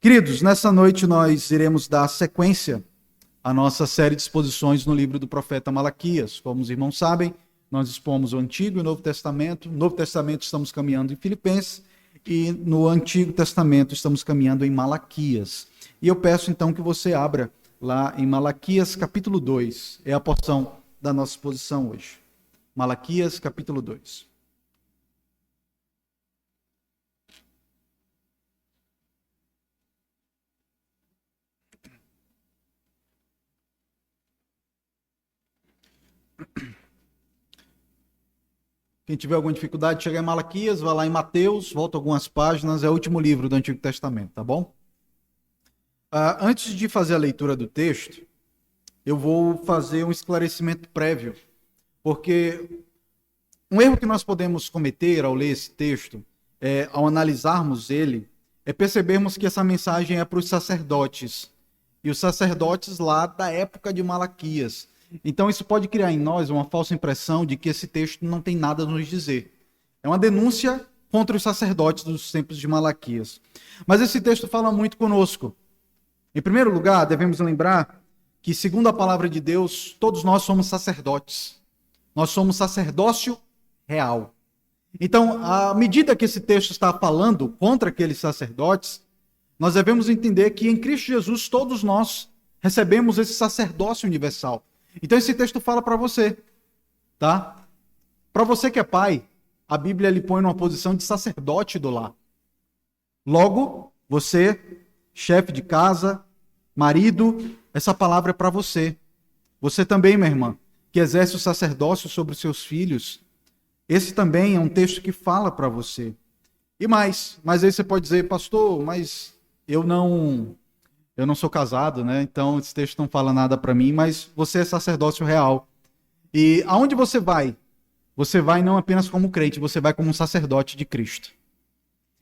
Queridos, nessa noite nós iremos dar sequência à nossa série de exposições no livro do profeta Malaquias. Como os irmãos sabem, nós expomos o Antigo e o Novo Testamento. No Novo Testamento estamos caminhando em Filipenses e no Antigo Testamento estamos caminhando em Malaquias. E eu peço então que você abra lá em Malaquias capítulo 2. É a porção da nossa exposição hoje. Malaquias capítulo 2. Quem tiver alguma dificuldade, chega em Malaquias, vai lá em Mateus, volta algumas páginas, é o último livro do Antigo Testamento, tá bom? Antes de fazer a leitura do texto, eu vou fazer um esclarecimento prévio, porque um erro que nós podemos cometer ao ler esse texto, ao analisarmos ele, é percebermos que essa mensagem é para os sacerdotes, e os sacerdotes lá da época de Malaquias. Então isso pode criar em nós uma falsa impressão de que esse texto não tem nada a nos dizer. É uma denúncia contra os sacerdotes dos tempos de Malaquias. Mas esse texto fala muito conosco. Em primeiro lugar, devemos lembrar que, segundo a palavra de Deus, todos nós somos sacerdotes. Nós somos sacerdócio real. Então, à medida que esse texto está falando contra aqueles sacerdotes, nós devemos entender que em Cristo Jesus todos nós recebemos esse sacerdócio universal. Então esse texto fala para você, tá? Para você que é pai, a Bíblia lhe põe numa posição de sacerdote do lar. Logo, você, chefe de casa, marido, essa palavra é para você. Você também, minha irmã, que exerce o sacerdócio sobre os seus filhos, esse também é um texto que fala para você. E mais, mas aí você pode dizer, pastor, mas eu não sou casado, né? Então esse texto não fala nada para mim, mas você é sacerdócio real. E aonde você vai? Você vai não apenas como crente, você vai como um sacerdote de Cristo.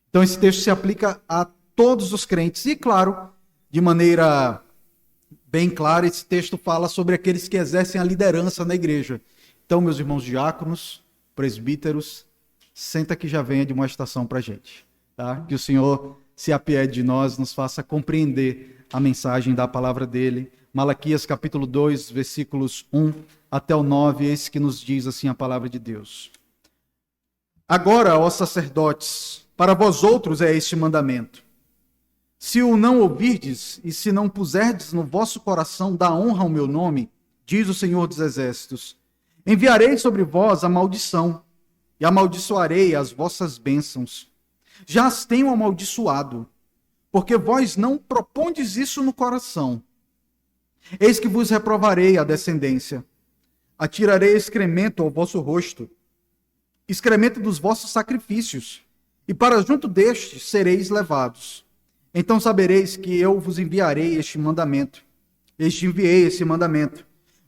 Então esse texto se aplica a todos os crentes. E claro, de maneira bem clara, esse texto fala sobre aqueles que exercem a liderança na igreja. Então, meus irmãos diáconos, presbíteros, senta que já vem a demonstração para a gente. Tá? Que o Senhor se apiede de nós, nos faça compreender a mensagem da palavra dele. Malaquias capítulo 2, versículos 1 até o 9, esse que nos diz assim a palavra de Deus. Agora, ó sacerdotes, para vós outros é este mandamento. Se o não ouvirdes e se não puserdes no vosso coração dar honra ao meu nome, diz o Senhor dos Exércitos, enviarei sobre vós a maldição e amaldiçoarei as vossas bênçãos. Já as tenho amaldiçoado, porque vós não propondes isso no coração. Eis que vos reprovarei a descendência. Atirarei excremento ao vosso rosto, excremento dos vossos sacrifícios, e para junto destes sereis levados. Então sabereis que eu vos enviei esse mandamento,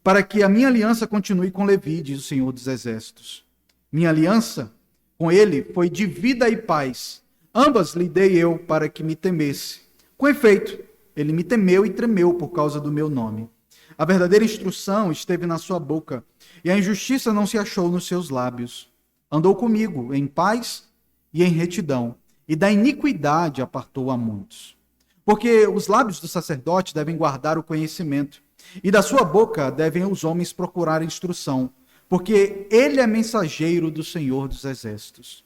para que a minha aliança continue com Levi, diz o Senhor dos Exércitos. Minha aliança com ele foi de vida e paz. Ambas lhe dei eu para que me temesse. Com efeito, ele me temeu e tremeu por causa do meu nome. A verdadeira instrução esteve na sua boca, e a injustiça não se achou nos seus lábios. Andou comigo em paz e em retidão, e da iniquidade apartou a muitos. Porque os lábios do sacerdote devem guardar o conhecimento, e da sua boca devem os homens procurar instrução, porque ele é mensageiro do Senhor dos Exércitos.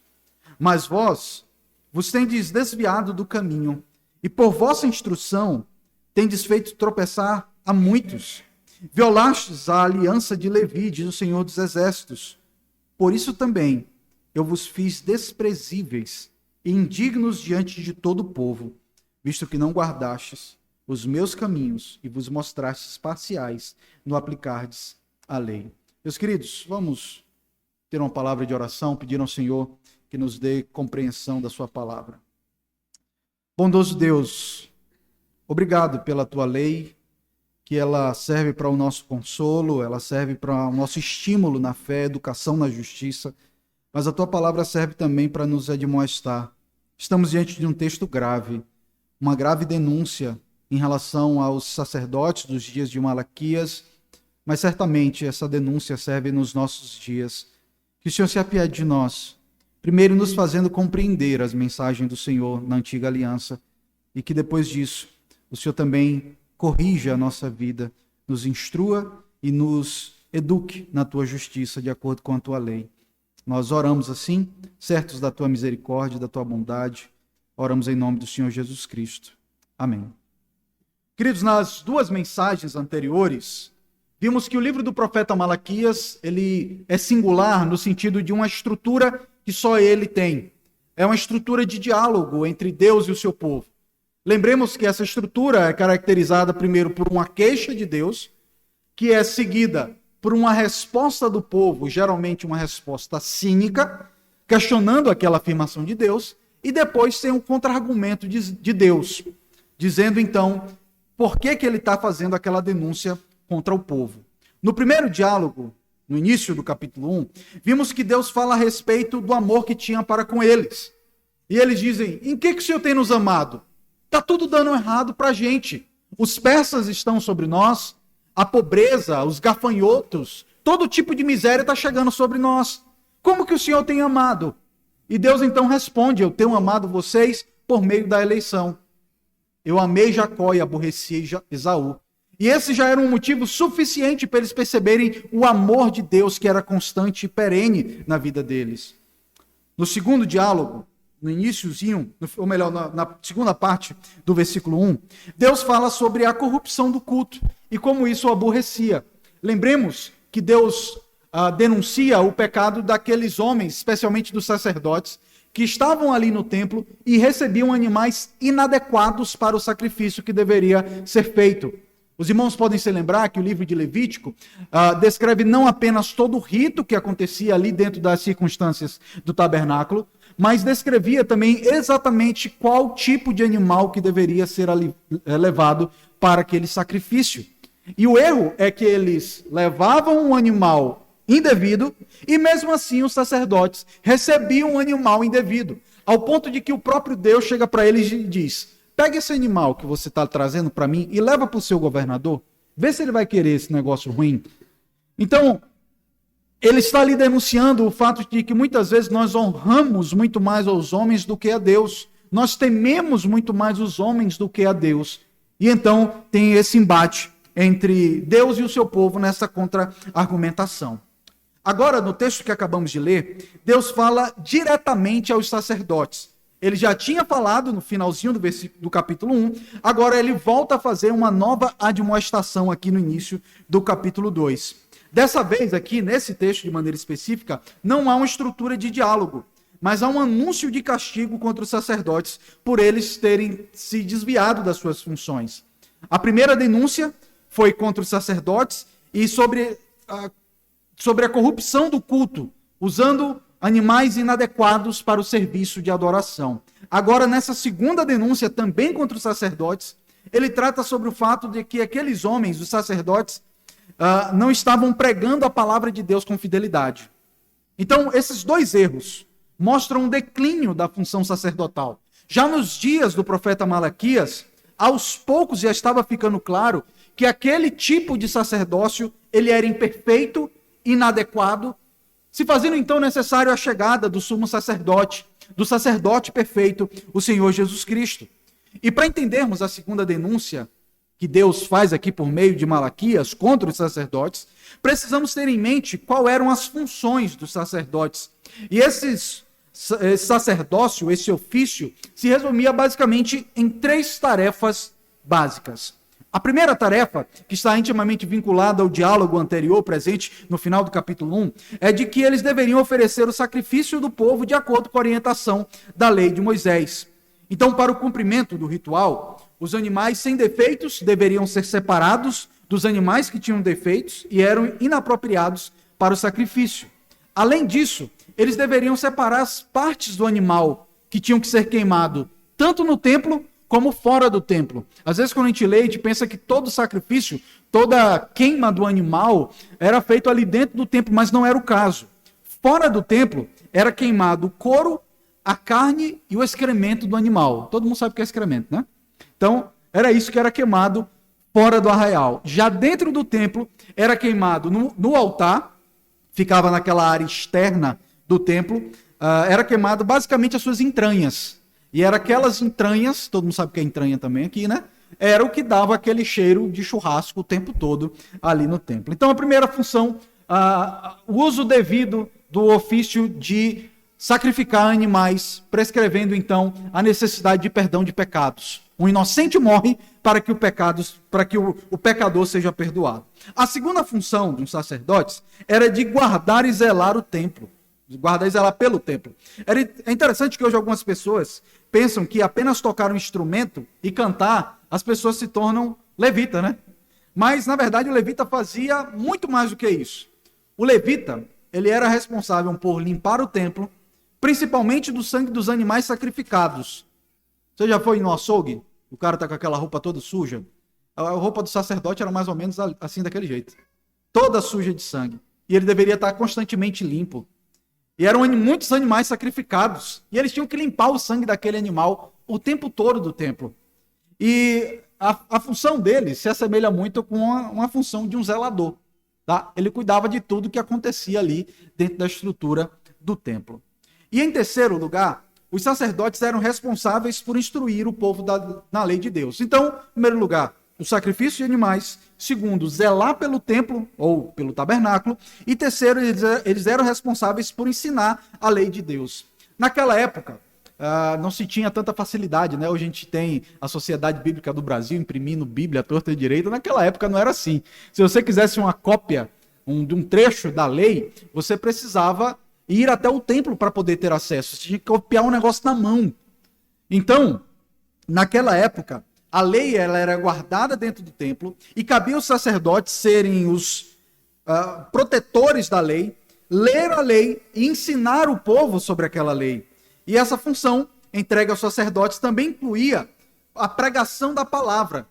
Mas vós vos tendes desviado do caminho, e por vossa instrução tendes feito tropeçar a muitos. Violastes a aliança de Levi, diz o Senhor dos Exércitos. Por isso também eu vos fiz desprezíveis e indignos diante de todo o povo, visto que não guardastes os meus caminhos e vos mostrastes parciais no aplicardes a lei. Meus queridos, vamos ter uma palavra de oração, pedir ao Senhor que nos dê compreensão da sua palavra. Bondoso Deus, obrigado pela tua lei, que ela serve para o nosso consolo, ela serve para o nosso estímulo na fé, educação na justiça, mas a tua palavra serve também para nos admoestar. Estamos diante de um texto grave, uma grave denúncia em relação aos sacerdotes dos dias de Malaquias, mas certamente essa denúncia serve nos nossos dias. Que o Senhor se apiede de nós, primeiro nos fazendo compreender as mensagens do Senhor na antiga aliança, e que depois disso o Senhor também corrija a nossa vida, nos instrua e nos eduque na tua justiça, de acordo com a tua lei. Nós oramos assim, certos da tua misericórdia, da tua bondade. Oramos em nome do Senhor Jesus Cristo. Amém. Queridos, nas duas mensagens anteriores, vimos que o livro do profeta Malaquias, ele é singular no sentido de uma estrutura que só ele tem. É uma estrutura de diálogo entre Deus e o seu povo. Lembremos que essa estrutura é caracterizada primeiro por uma queixa de Deus, que é seguida por uma resposta do povo, geralmente uma resposta cínica, questionando aquela afirmação de Deus, e depois tem um contra-argumento de Deus, dizendo então por que ele está fazendo aquela denúncia contra o povo. No primeiro diálogo, no início do capítulo 1, vimos que Deus fala a respeito do amor que tinha para com eles. E eles dizem, em que o Senhor tem nos amado? Está tudo dando errado para a gente. Os persas estão sobre nós, a pobreza, os gafanhotos, todo tipo de miséria está chegando sobre nós. Como que o Senhor tem amado? E Deus então responde, eu tenho amado vocês por meio da eleição. Eu amei Jacó e aborreci Esaú. E esse já era um motivo suficiente para eles perceberem o amor de Deus que era constante e perene na vida deles. No segundo diálogo, no iniciozinho, ou melhor, na segunda parte do versículo 1, Deus fala sobre a corrupção do culto e como isso o aborrecia. Lembremos que Deus denuncia o pecado daqueles homens, especialmente dos sacerdotes, que estavam ali no templo e recebiam animais inadequados para o sacrifício que deveria ser feito. Os irmãos podem se lembrar que o livro de Levítico descreve não apenas todo o rito que acontecia ali dentro das circunstâncias do tabernáculo, mas descrevia também exatamente qual tipo de animal que deveria ser levado para aquele sacrifício. E o erro é que eles levavam um animal indevido e mesmo assim os sacerdotes recebiam um animal indevido, ao ponto de que o próprio Deus chega para eles e diz, pega esse animal que você está trazendo para mim e leva para o seu governador, vê se ele vai querer esse negócio ruim. Então, ele está ali denunciando o fato de que muitas vezes nós honramos muito mais aos homens do que a Deus. Nós tememos muito mais os homens do que a Deus. E então tem esse embate entre Deus e o seu povo nessa contra-argumentação. Agora, no texto que acabamos de ler, Deus fala diretamente aos sacerdotes. Ele já tinha falado no finalzinho do capítulo 1, agora ele volta a fazer uma nova admoestação aqui no início do capítulo 2. Dessa vez aqui, nesse texto de maneira específica, não há uma estrutura de diálogo, mas há um anúncio de castigo contra os sacerdotes por eles terem se desviado das suas funções. A primeira denúncia foi contra os sacerdotes e sobre a corrupção do culto, usando animais inadequados para o serviço de adoração. Agora, nessa segunda denúncia, também contra os sacerdotes, ele trata sobre o fato de que aqueles homens, os sacerdotes, não estavam pregando a palavra de Deus com fidelidade. Então, esses dois erros mostram um declínio da função sacerdotal. Já nos dias do profeta Malaquias, aos poucos já estava ficando claro que aquele tipo de sacerdócio, ele era imperfeito, inadequado, se fazendo então necessário a chegada do sumo sacerdote, do sacerdote perfeito, o Senhor Jesus Cristo. E para entendermos a segunda denúncia que Deus faz aqui por meio de Malaquias contra os sacerdotes, precisamos ter em mente quais eram as funções dos sacerdotes. E esse sacerdócio, esse ofício, se resumia basicamente em 3 tarefas básicas. A primeira tarefa, que está intimamente vinculada ao diálogo anterior, presente no final do capítulo 1, é de que eles deveriam oferecer o sacrifício do povo de acordo com a orientação da lei de Moisés. Então, para o cumprimento do ritual, os animais sem defeitos deveriam ser separados dos animais que tinham defeitos e eram inapropriados para o sacrifício. Além disso, eles deveriam separar as partes do animal que tinham que ser queimado, tanto no templo como fora do templo. Às vezes, quando a gente lê, a gente pensa que todo sacrifício, toda queima do animal era feito ali dentro do templo, mas não era o caso. Fora do templo, era queimado o couro, a carne e o excremento do animal. Todo mundo sabe o que é excremento, né? Então, era isso que era queimado fora do arraial. Já dentro do templo, era queimado no altar, ficava naquela área externa do templo, era queimado basicamente as suas entranhas. E era aquelas entranhas, todo mundo sabe o que é entranha também aqui, né? Era o que dava aquele cheiro de churrasco o tempo todo ali no templo. Então, a primeira função, o uso devido do ofício de sacrificar animais, prescrevendo, então, a necessidade de perdão de pecados. O inocente morre para que o pecador seja perdoado. A segunda função de um sacerdote era de guardar e zelar o templo. Guardar e zelar pelo templo. É interessante que hoje algumas pessoas pensam que apenas tocar um instrumento e cantar, as pessoas se tornam levita, né? Mas, na verdade, o levita fazia muito mais do que isso. O levita, ele era responsável por limpar o templo, principalmente do sangue dos animais sacrificados. Você já foi no açougue? O cara tá com aquela roupa toda suja. A roupa do sacerdote era mais ou menos assim, daquele jeito. Toda suja de sangue. E ele deveria estar constantemente limpo. E eram muitos animais sacrificados. E eles tinham que limpar o sangue daquele animal o tempo todo do templo. E a função dele se assemelha muito com uma função de um zelador. Tá? Ele cuidava de tudo que acontecia ali dentro da estrutura do templo. E em terceiro lugar, os sacerdotes eram responsáveis por instruir o povo na lei de Deus. Então, em primeiro lugar, o sacrifício de animais. Segundo, zelar pelo templo ou pelo tabernáculo. E terceiro, eles eram responsáveis por ensinar a lei de Deus. Naquela época, não se tinha tanta facilidade, né? Hoje a gente tem a Sociedade Bíblica do Brasil imprimindo Bíblia à torta e direita. Naquela época não era assim. Se você quisesse uma cópia de um trecho da lei, você precisava ir até o templo para poder ter acesso. Você tinha que copiar um negócio na mão. Então, naquela época, a lei ela era guardada dentro do templo e cabia aos sacerdotes serem os protetores da lei, ler a lei e ensinar o povo sobre aquela lei. E essa função entregue aos sacerdotes também incluía a pregação da palavra,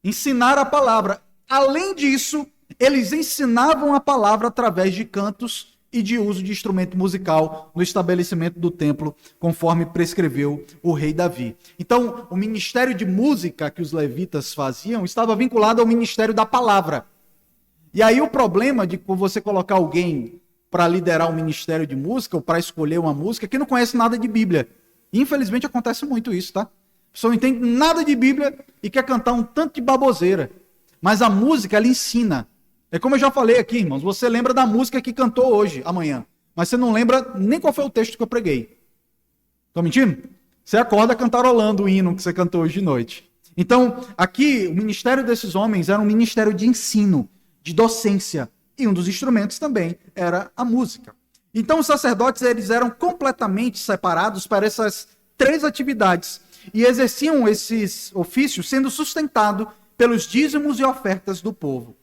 ensinar a palavra. Além disso, eles ensinavam a palavra através de cantos e de uso de instrumento musical no estabelecimento do templo, conforme prescreveu o rei Davi. Então, o ministério de música que os levitas faziam estava vinculado ao ministério da palavra. E aí o problema de você colocar alguém para liderar um ministério de música ou para escolher uma música que não conhece nada de Bíblia. Infelizmente acontece muito isso, tá? A pessoa não entende nada de Bíblia e quer cantar um tanto de baboseira. Mas a música, ela ensina. É como eu já falei aqui, irmãos, você lembra da música que cantou hoje, amanhã, mas você não lembra nem qual foi o texto que eu preguei. Tô mentindo? Você acorda cantarolando o hino que você cantou hoje de noite. Então, aqui, o ministério desses homens era um ministério de ensino, de docência, e um dos instrumentos também era a música. Então, os sacerdotes, eles eram completamente separados para essas três atividades, e exerciam esses ofícios sendo sustentados pelos dízimos e ofertas do povo.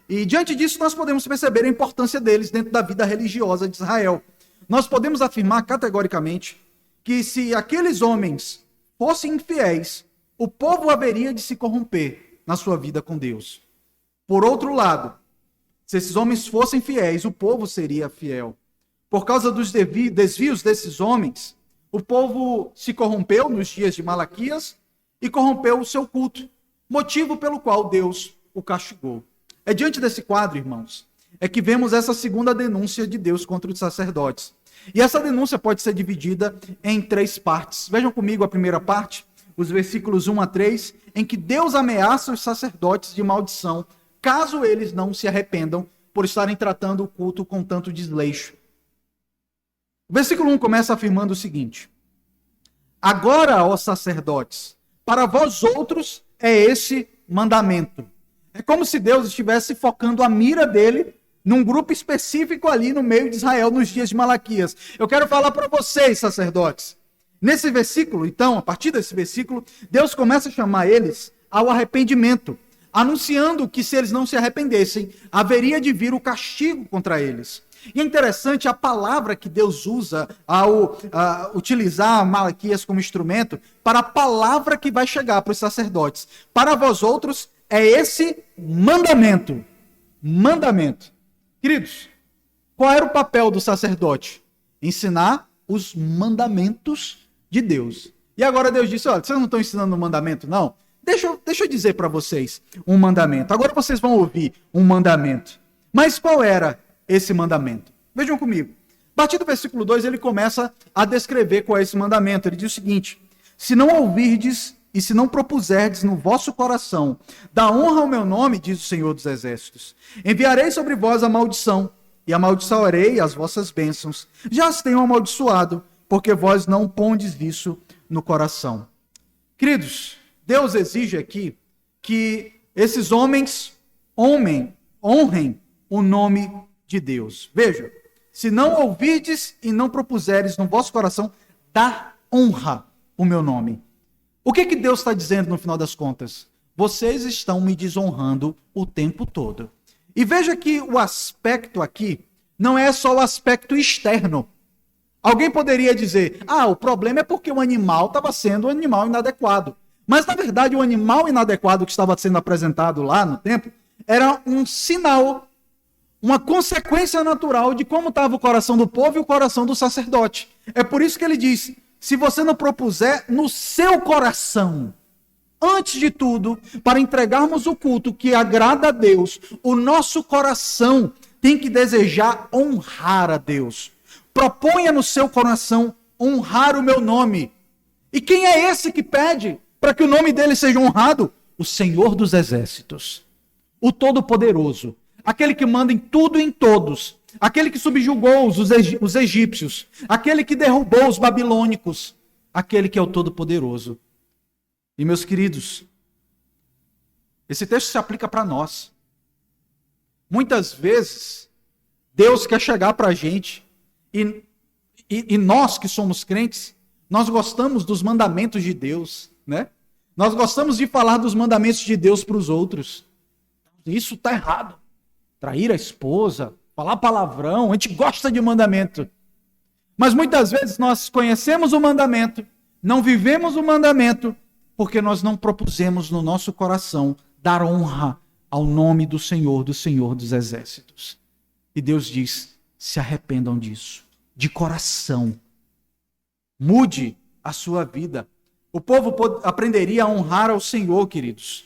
E diante disso nós podemos perceber a importância deles dentro da vida religiosa de Israel. Nós podemos afirmar categoricamente que se aqueles homens fossem infiéis, o povo haveria de se corromper na sua vida com Deus. Por outro lado, se esses homens fossem fiéis, o povo seria fiel. Por causa dos desvios desses homens, o povo se corrompeu nos dias de Malaquias e corrompeu o seu culto, motivo pelo qual Deus o castigou. É diante desse quadro, irmãos, é que vemos essa segunda denúncia de Deus contra os sacerdotes. E essa denúncia pode ser dividida em três partes. Vejam comigo a primeira parte, os versículos 1 a 3, em que Deus ameaça os sacerdotes de maldição, caso eles não se arrependam por estarem tratando o culto com tanto desleixo. O versículo 1 começa afirmando o seguinte: agora, ó sacerdotes, para vós outros é esse mandamento. É como se Deus estivesse focando a mira dele num grupo específico ali no meio de Israel nos dias de Malaquias. Eu quero falar para vocês, sacerdotes. Nesse versículo, então, a partir desse versículo, Deus começa a chamar eles ao arrependimento, anunciando que se eles não se arrependessem, haveria de vir o castigo contra eles. E é interessante a palavra que Deus usa ao utilizar Malaquias como instrumento para a palavra que vai chegar para os sacerdotes. Para vós outros é esse mandamento. Mandamento. Queridos, qual era o papel do sacerdote? Ensinar os mandamentos de Deus. E agora Deus disse, olha, vocês não estão ensinando um mandamento, não? Deixa eu dizer para vocês um mandamento. Agora vocês vão ouvir um mandamento. Mas qual era esse mandamento? Vejam comigo. A partir do versículo 2, ele começa a descrever qual é esse mandamento. Ele diz o seguinte: se não ouvirdes e se não propuserdes no vosso coração dar honra ao meu nome, diz o Senhor dos Exércitos, enviarei sobre vós a maldição, e amaldiçoarei as vossas bênçãos. Já as tenho amaldiçoado, porque vós não pondes isso no coração. Queridos, Deus exige aqui que esses homens honrem o nome de Deus. Veja, se não ouvirdes e não propuseres no vosso coração, dá honra o meu nome. O que Deus está dizendo no final das contas? Vocês estão me desonrando o tempo todo. E veja que o aspecto aqui não é só o aspecto externo. Alguém poderia dizer, o problema é porque o animal estava sendo um animal inadequado. Mas, na verdade, o animal inadequado que estava sendo apresentado lá no templo era um sinal, uma consequência natural de como estava o coração do povo e o coração do sacerdote. É por isso que ele diz, se você não propuser no seu coração, antes de tudo, para entregarmos o culto que agrada a Deus, o nosso coração tem que desejar honrar a Deus. Proponha no seu coração honrar o meu nome. E quem é esse que pede para que o nome dele seja honrado? O Senhor dos Exércitos, o Todo-Poderoso, aquele que manda em tudo e em todos, aquele que subjugou os egípcios, aquele que derrubou os babilônicos, aquele que é o Todo-Poderoso. E, meus queridos, esse texto se aplica para nós. Muitas vezes, Deus quer chegar para a gente, e nós que somos crentes, nós gostamos dos mandamentos de Deus, né? Nós gostamos de falar dos mandamentos de Deus para os outros. Isso está errado. Trair a esposa, falar palavrão, a gente gosta de mandamento. Mas muitas vezes nós conhecemos o mandamento, não vivemos o mandamento, porque nós não propusemos no nosso coração dar honra ao nome do Senhor dos Exércitos. E Deus diz, se arrependam disso, de coração. Mude a sua vida. O povo aprenderia a honrar ao Senhor, queridos,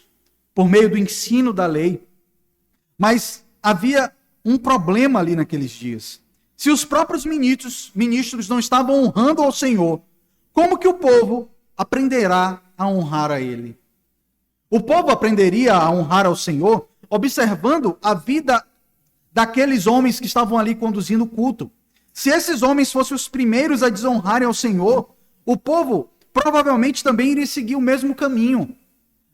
por meio do ensino da lei. Mas havia um problema ali naqueles dias. Se os próprios ministros não estavam honrando ao Senhor, como que o povo aprenderá a honrar a Ele? O povo aprenderia a honrar ao Senhor observando a vida daqueles homens que estavam ali conduzindo o culto. Se esses homens fossem os primeiros a desonrarem ao Senhor, o povo provavelmente também iria seguir o mesmo caminho.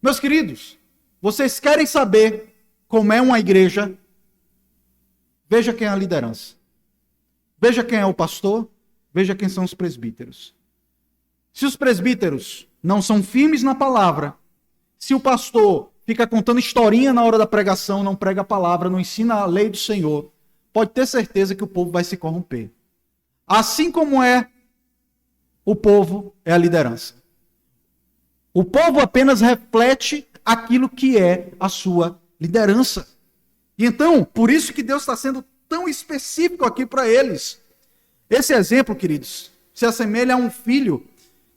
Meus queridos, vocês querem saber como é uma igreja? Veja quem é a liderança. Veja quem é o pastor, veja quem são os presbíteros. Se os presbíteros não são firmes na palavra, se o pastor fica contando historinha na hora da pregação, não prega a palavra, não ensina a lei do Senhor, pode ter certeza que o povo vai se corromper. Assim como é o povo, é a liderança. O povo apenas reflete aquilo que é a sua liderança. E então, por isso que Deus está sendo tão específico aqui para eles. Esse exemplo, queridos, se assemelha a um filho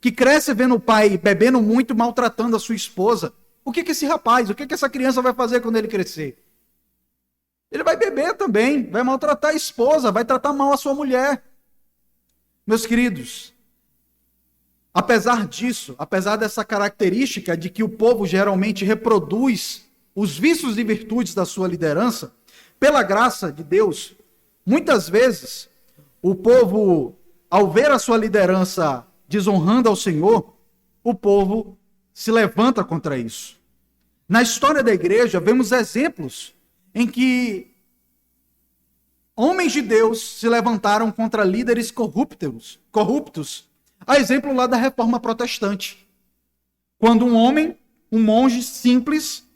que cresce vendo o pai bebendo muito, maltratando a sua esposa. O que esse rapaz, o que essa criança vai fazer quando ele crescer? Ele vai beber também, vai maltratar a esposa, vai tratar mal a sua mulher. Meus queridos, apesar disso, apesar dessa característica de que o povo geralmente reproduz os vícios e virtudes da sua liderança, pela graça de Deus, muitas vezes o povo, ao ver a sua liderança desonrando ao Senhor, o povo se levanta contra isso. Na história da igreja, vemos exemplos em que homens de Deus se levantaram contra líderes corruptos. A exemplo lá da Reforma Protestante. Quando um monge simples,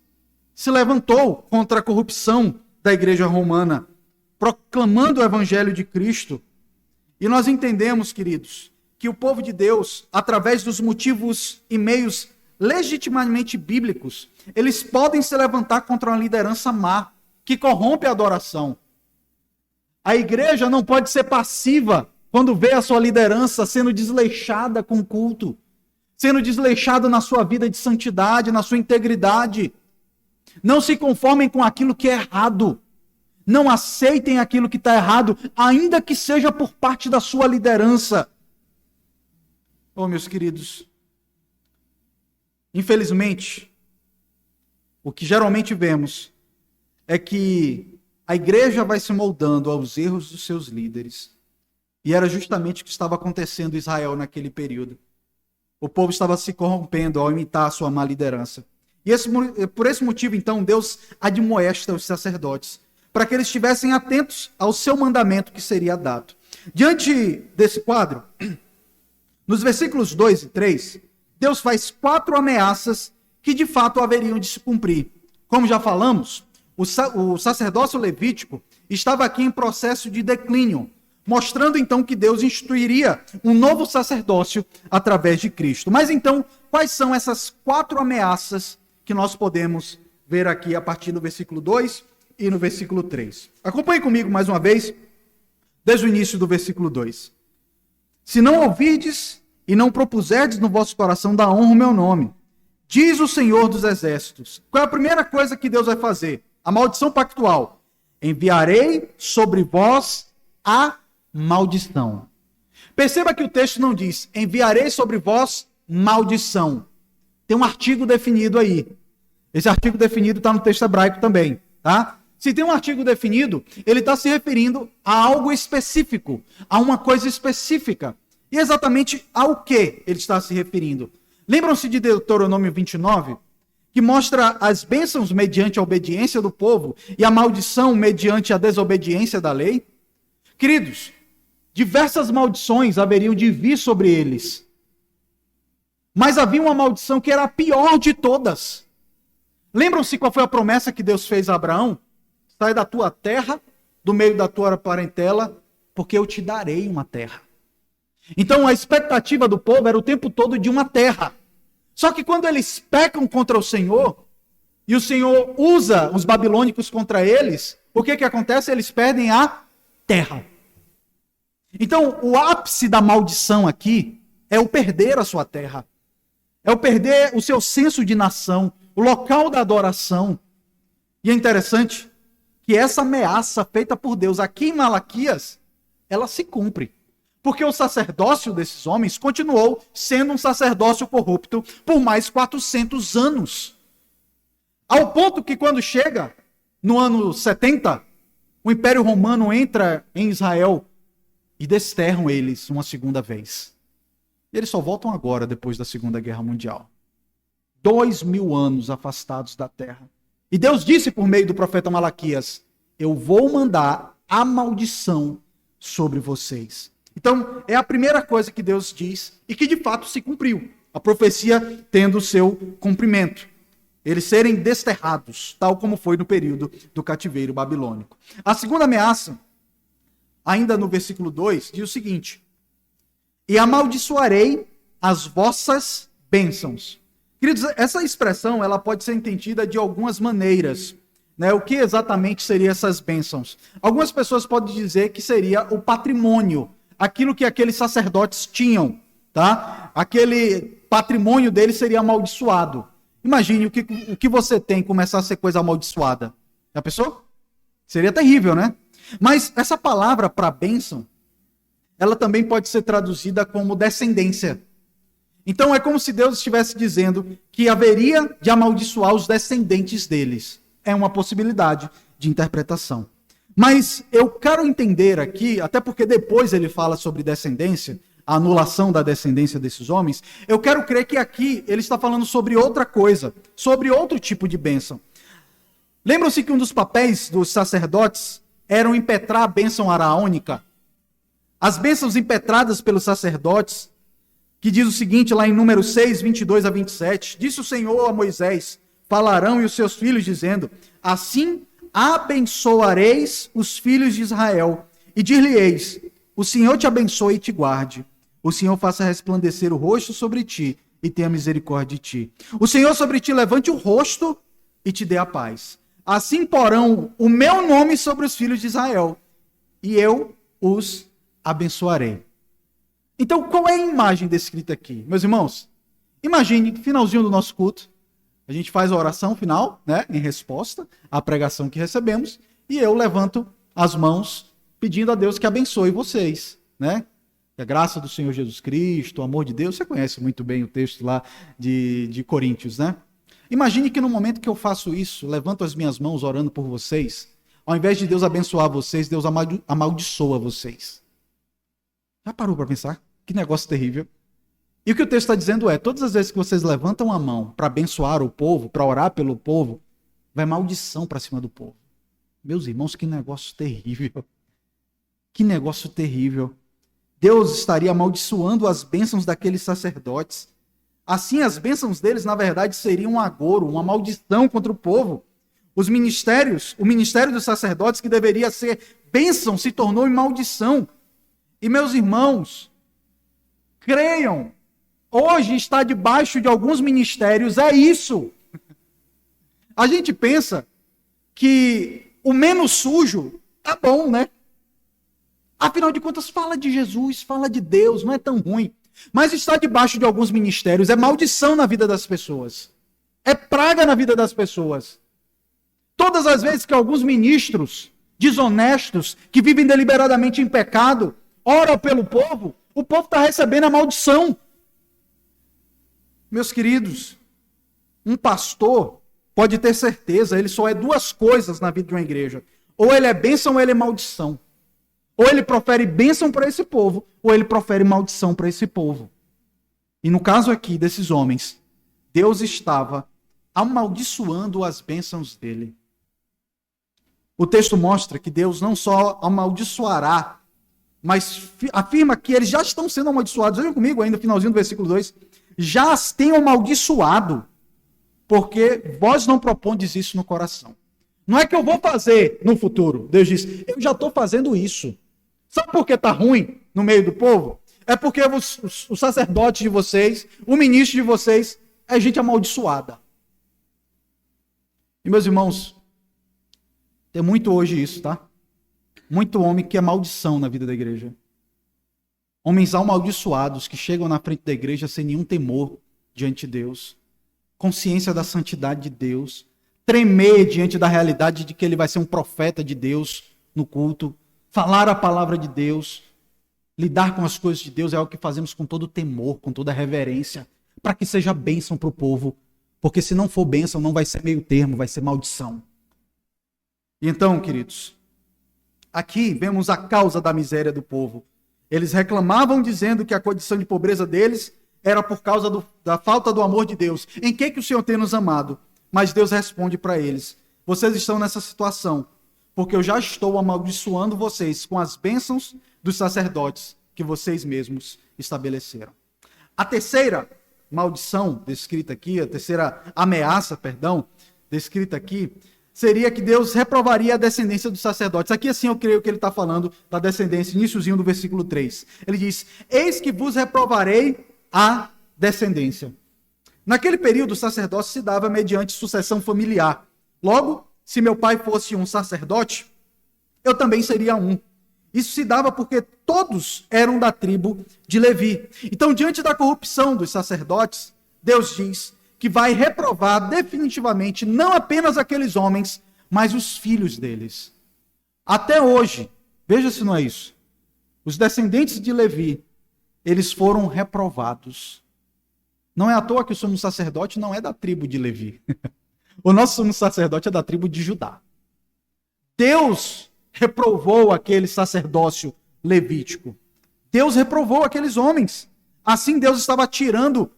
se levantou contra a corrupção da igreja romana, proclamando o evangelho de Cristo. E nós entendemos, queridos, que o povo de Deus, através dos motivos e meios legitimamente bíblicos, eles podem se levantar contra uma liderança má, que corrompe a adoração. A igreja não pode ser passiva quando vê a sua liderança sendo desleixada com o culto, sendo desleixada na sua vida de santidade, na sua integridade. Não se conformem com aquilo que é errado. Não aceitem aquilo que está errado, ainda que seja por parte da sua liderança. Oh, meus queridos, Infelizmente, o que geralmente vemos é que a igreja vai se moldando aos erros dos seus líderes. E era justamente o que estava acontecendo em Israel naquele período. O povo estava se corrompendo ao imitar a sua má liderança. E por esse motivo, então, Deus admoesta os sacerdotes, para que eles estivessem atentos ao seu mandamento que seria dado. Diante desse quadro, nos versículos 2 e 3, Deus faz 4 ameaças que de fato haveriam de se cumprir. Como já falamos, o sacerdócio levítico estava aqui em processo de declínio, mostrando então que Deus instituiria um novo sacerdócio através de Cristo. Mas então, quais são essas 4 ameaças que nós podemos ver aqui a partir do versículo 2 e no versículo 3? Acompanhe comigo mais uma vez, desde o início do versículo 2. Se não ouvirdes e não propuserdes no vosso coração dar honra ao meu nome, diz o Senhor dos Exércitos. Qual é a primeira coisa que Deus vai fazer? A maldição pactual. Enviarei sobre vós a maldição. Perceba que o texto não diz, enviarei sobre vós maldição. Tem um artigo definido aí. Esse artigo definido está no texto hebraico também, tá? Se tem um artigo definido, ele está se referindo a algo específico, a uma coisa específica. E exatamente ao que ele está se referindo? Lembram-se de Deuteronômio 29, que mostra as bênçãos mediante a obediência do povo e a maldição mediante a desobediência da lei? Queridos, diversas maldições haveriam de vir sobre eles. Mas havia uma maldição que era a pior de todas. Lembram-se qual foi a promessa que Deus fez a Abraão? Sai da tua terra, do meio da tua parentela, porque eu te darei uma terra. Então a expectativa do povo era o tempo todo de uma terra. Só que quando eles pecam contra o Senhor, e o Senhor usa os babilônicos contra eles, o que acontece? Eles perdem a terra. Então o ápice da maldição aqui é o perder a sua terra. É o perder o seu senso de nação, o local da adoração. E é interessante que essa ameaça feita por Deus aqui em Malaquias, ela se cumpre. Porque o sacerdócio desses homens continuou sendo um sacerdócio corrupto por mais 400 anos. Ao ponto que quando chega no ano 70, o Império Romano entra em Israel e desterram eles uma segunda vez. E eles só voltam agora, depois da Segunda Guerra Mundial. 2000 anos afastados da terra. E Deus disse por meio do profeta Malaquias, eu vou mandar a maldição sobre vocês. Então, é a primeira coisa que Deus diz e que de fato se cumpriu. A profecia tendo o seu cumprimento. Eles serem desterrados, tal como foi no período do cativeiro babilônico. A segunda ameaça, ainda no versículo 2, diz o seguinte, e amaldiçoarei as vossas bênçãos. Queridos, essa expressão ela pode ser entendida de algumas maneiras. Né? O que exatamente seriam essas bênçãos? Algumas pessoas podem dizer que seria o patrimônio, aquilo que aqueles sacerdotes tinham. Tá? Aquele patrimônio deles seria amaldiçoado. Imagine o que você tem começar a ser coisa amaldiçoada. Já pensou? Seria terrível, né? Mas essa palavra para bênção, ela também pode ser traduzida como descendência. Então é como se Deus estivesse dizendo que haveria de amaldiçoar os descendentes deles. É uma possibilidade de interpretação. Mas eu quero entender aqui, até porque depois ele fala sobre descendência, a anulação da descendência desses homens, eu quero crer que aqui ele está falando sobre outra coisa, sobre outro tipo de bênção. Lembram-se que um dos papéis dos sacerdotes era impetrar a bênção araônica? As bênçãos impetradas pelos sacerdotes, que diz o seguinte lá em Números 6, 22 a 27, disse o Senhor a Moisés, falarão e os seus filhos dizendo, assim abençoareis os filhos de Israel e dir-lhe-eis, o Senhor te abençoe e te guarde, o Senhor faça resplandecer o rosto sobre ti e tenha misericórdia de ti. O Senhor sobre ti levante o rosto e te dê a paz. Assim porão o meu nome sobre os filhos de Israel e eu os abençoarei. Então, qual é a imagem descrita aqui? Meus irmãos, imagine, finalzinho do nosso culto, a gente faz a oração final, né, em resposta à pregação que recebemos, e eu levanto as mãos pedindo a Deus que abençoe vocês, né? A graça do Senhor Jesus Cristo, o amor de Deus, você conhece muito bem o texto lá de Coríntios, né? Imagine que no momento que eu faço isso, levanto as minhas mãos orando por vocês, ao invés de Deus abençoar vocês, Deus amaldiçoa vocês. Já parou para pensar? Que negócio terrível. E o que o texto está dizendo é, todas as vezes que vocês levantam a mão para abençoar o povo, para orar pelo povo, vai maldição para cima do povo. Meus irmãos, que negócio terrível. Que negócio terrível. Deus estaria amaldiçoando as bênçãos daqueles sacerdotes. Assim, as bênçãos deles, na verdade, seriam um agouro, uma maldição contra o povo. Os ministérios, o ministério dos sacerdotes, que deveria ser bênção, se tornou em maldição. E, meus irmãos, creiam, hoje está debaixo de alguns ministérios, é isso. A gente pensa que o menos sujo tá bom, né? Afinal de contas, fala de Jesus, fala de Deus, não é tão ruim. Mas está debaixo de alguns ministérios, é maldição na vida das pessoas. É praga na vida das pessoas. Todas as vezes que alguns ministros desonestos, que vivem deliberadamente em pecado, oram pelo povo, o povo está recebendo a maldição. Meus queridos, um pastor pode ter certeza, ele só é duas coisas na vida de uma igreja. Ou ele é bênção ou ele é maldição. Ou ele profere bênção para esse povo, ou ele profere maldição para esse povo. E no caso aqui desses homens, Deus estava amaldiçoando as bênçãos dele. O texto mostra que Deus não só amaldiçoará, mas afirma que eles já estão sendo amaldiçoados. Olhem comigo ainda no finalzinho do versículo 2. Já as tenham amaldiçoado, porque vós não propondes isso no coração. Não é que eu vou fazer no futuro. Deus diz, eu já estou fazendo isso. Sabe por que está ruim no meio do povo? É porque os sacerdotes de vocês, o ministro de vocês, é gente amaldiçoada. E meus irmãos, tem muito hoje isso, tá? Muito homem que é maldição na vida da igreja. Homens amaldiçoados que chegam na frente da igreja sem nenhum temor diante de Deus. Consciência da santidade de Deus. Tremer diante da realidade de que ele vai ser um profeta de Deus no culto. Falar a palavra de Deus. Lidar com as coisas de Deus é algo que fazemos com todo temor, com toda reverência. Para que seja bênção para o povo. Porque se não for bênção, não vai ser meio termo, vai ser maldição. E então, queridos, aqui vemos a causa da miséria do povo. Eles reclamavam dizendo que a condição de pobreza deles era por causa da falta do amor de Deus. Em que o Senhor tem nos amado? Mas Deus responde para eles, vocês estão nessa situação, porque eu já estou amaldiçoando vocês com as bênçãos dos sacerdotes que vocês mesmos estabeleceram. A terceira maldição descrita aqui, a terceira ameaça, descrita aqui, seria que Deus reprovaria a descendência dos sacerdotes. Aqui assim eu creio que ele está falando da descendência, iniciozinho do versículo 3. Ele diz, eis que vos reprovarei a descendência. Naquele período o sacerdócio se dava mediante sucessão familiar. Logo, se meu pai fosse um sacerdote, eu também seria um. Isso se dava porque todos eram da tribo de Levi. Então, diante da corrupção dos sacerdotes, Deus diz que vai reprovar definitivamente não apenas aqueles homens, mas os filhos deles. Até hoje, veja se não é isso, os descendentes de Levi, eles foram reprovados. Não é à toa que o sumo sacerdote não é da tribo de Levi. O nosso sumo sacerdote é da tribo de Judá. Deus reprovou aquele sacerdócio levítico. Deus reprovou aqueles homens. Assim Deus estava tirando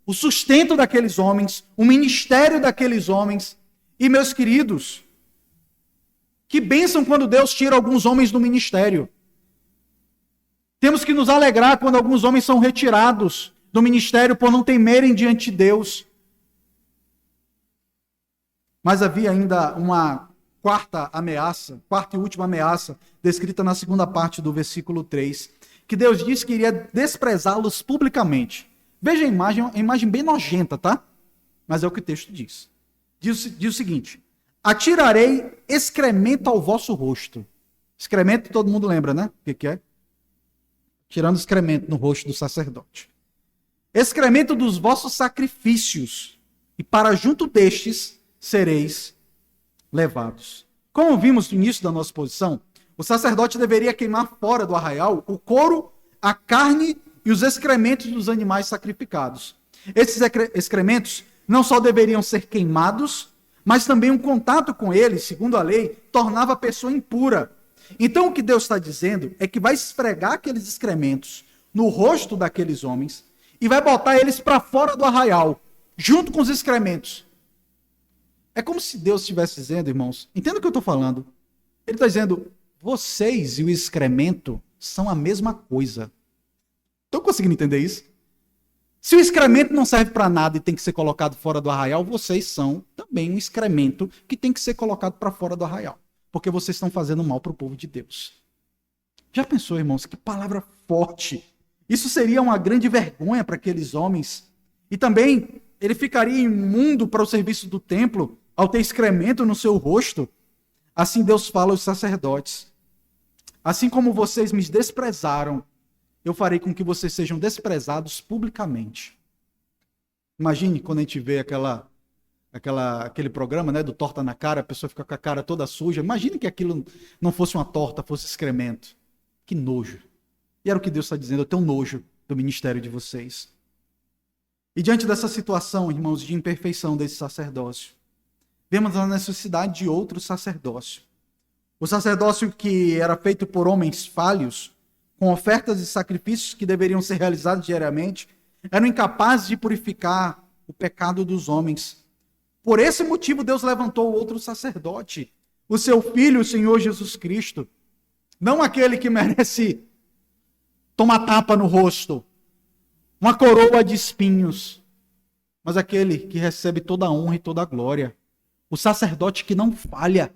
o sustento daqueles homens, o ministério daqueles homens. E, meus queridos, que bênção quando Deus tira alguns homens do ministério. Temos que nos alegrar quando alguns homens são retirados do ministério por não temerem diante de Deus. Mas havia ainda uma quarta e última ameaça, descrita na segunda parte do versículo 3, que Deus disse que iria desprezá-los publicamente. Veja a imagem bem nojenta, tá? Mas é o que o texto diz. Diz o seguinte, atirarei excremento ao vosso rosto. Excremento todo mundo lembra, né? O que é? Tirando excremento no rosto do sacerdote. Excremento dos vossos sacrifícios, e para junto destes sereis levados. Como vimos no início da nossa exposição, o sacerdote deveria queimar fora do arraial o couro a carne e os excrementos dos animais sacrificados. Esses excrementos não só deveriam ser queimados, mas também um contato com eles, segundo a lei, tornava a pessoa impura. Então o que Deus está dizendo é que vai esfregar aqueles excrementos no rosto daqueles homens e vai botar eles para fora do arraial, junto com os excrementos. É como se Deus estivesse dizendo, irmãos, entenda o que eu estou falando. Ele está dizendo, vocês e o excremento são a mesma coisa. Estão conseguindo entender isso? Se o excremento não serve para nada e tem que ser colocado fora do arraial, vocês são também um excremento que tem que ser colocado para fora do arraial. Porque vocês estão fazendo mal para o povo de Deus. Já pensou, irmãos, que palavra forte. Isso seria uma grande vergonha para aqueles homens. E também ele ficaria imundo para o serviço do templo ao ter excremento no seu rosto. Assim Deus fala aos sacerdotes. Assim como vocês me desprezaram, eu farei com que vocês sejam desprezados publicamente. Imagine quando a gente vê aquele programa, né, do torta na cara, a pessoa fica com a cara toda suja. Imagine que aquilo não fosse uma torta, fosse excremento. Que nojo. E era o que Deus está dizendo, eu tenho nojo do ministério de vocês. E diante dessa situação, irmãos, de imperfeição desse sacerdócio, vemos a necessidade de outro sacerdócio. O sacerdócio que era feito por homens falhos, com ofertas e sacrifícios que deveriam ser realizados diariamente, eram incapazes de purificar o pecado dos homens. Por esse motivo, Deus levantou outro sacerdote, o seu Filho, o Senhor Jesus Cristo. Não aquele que merece tomar tapa no rosto, uma coroa de espinhos, mas aquele que recebe toda a honra e toda a glória. O sacerdote que não falha.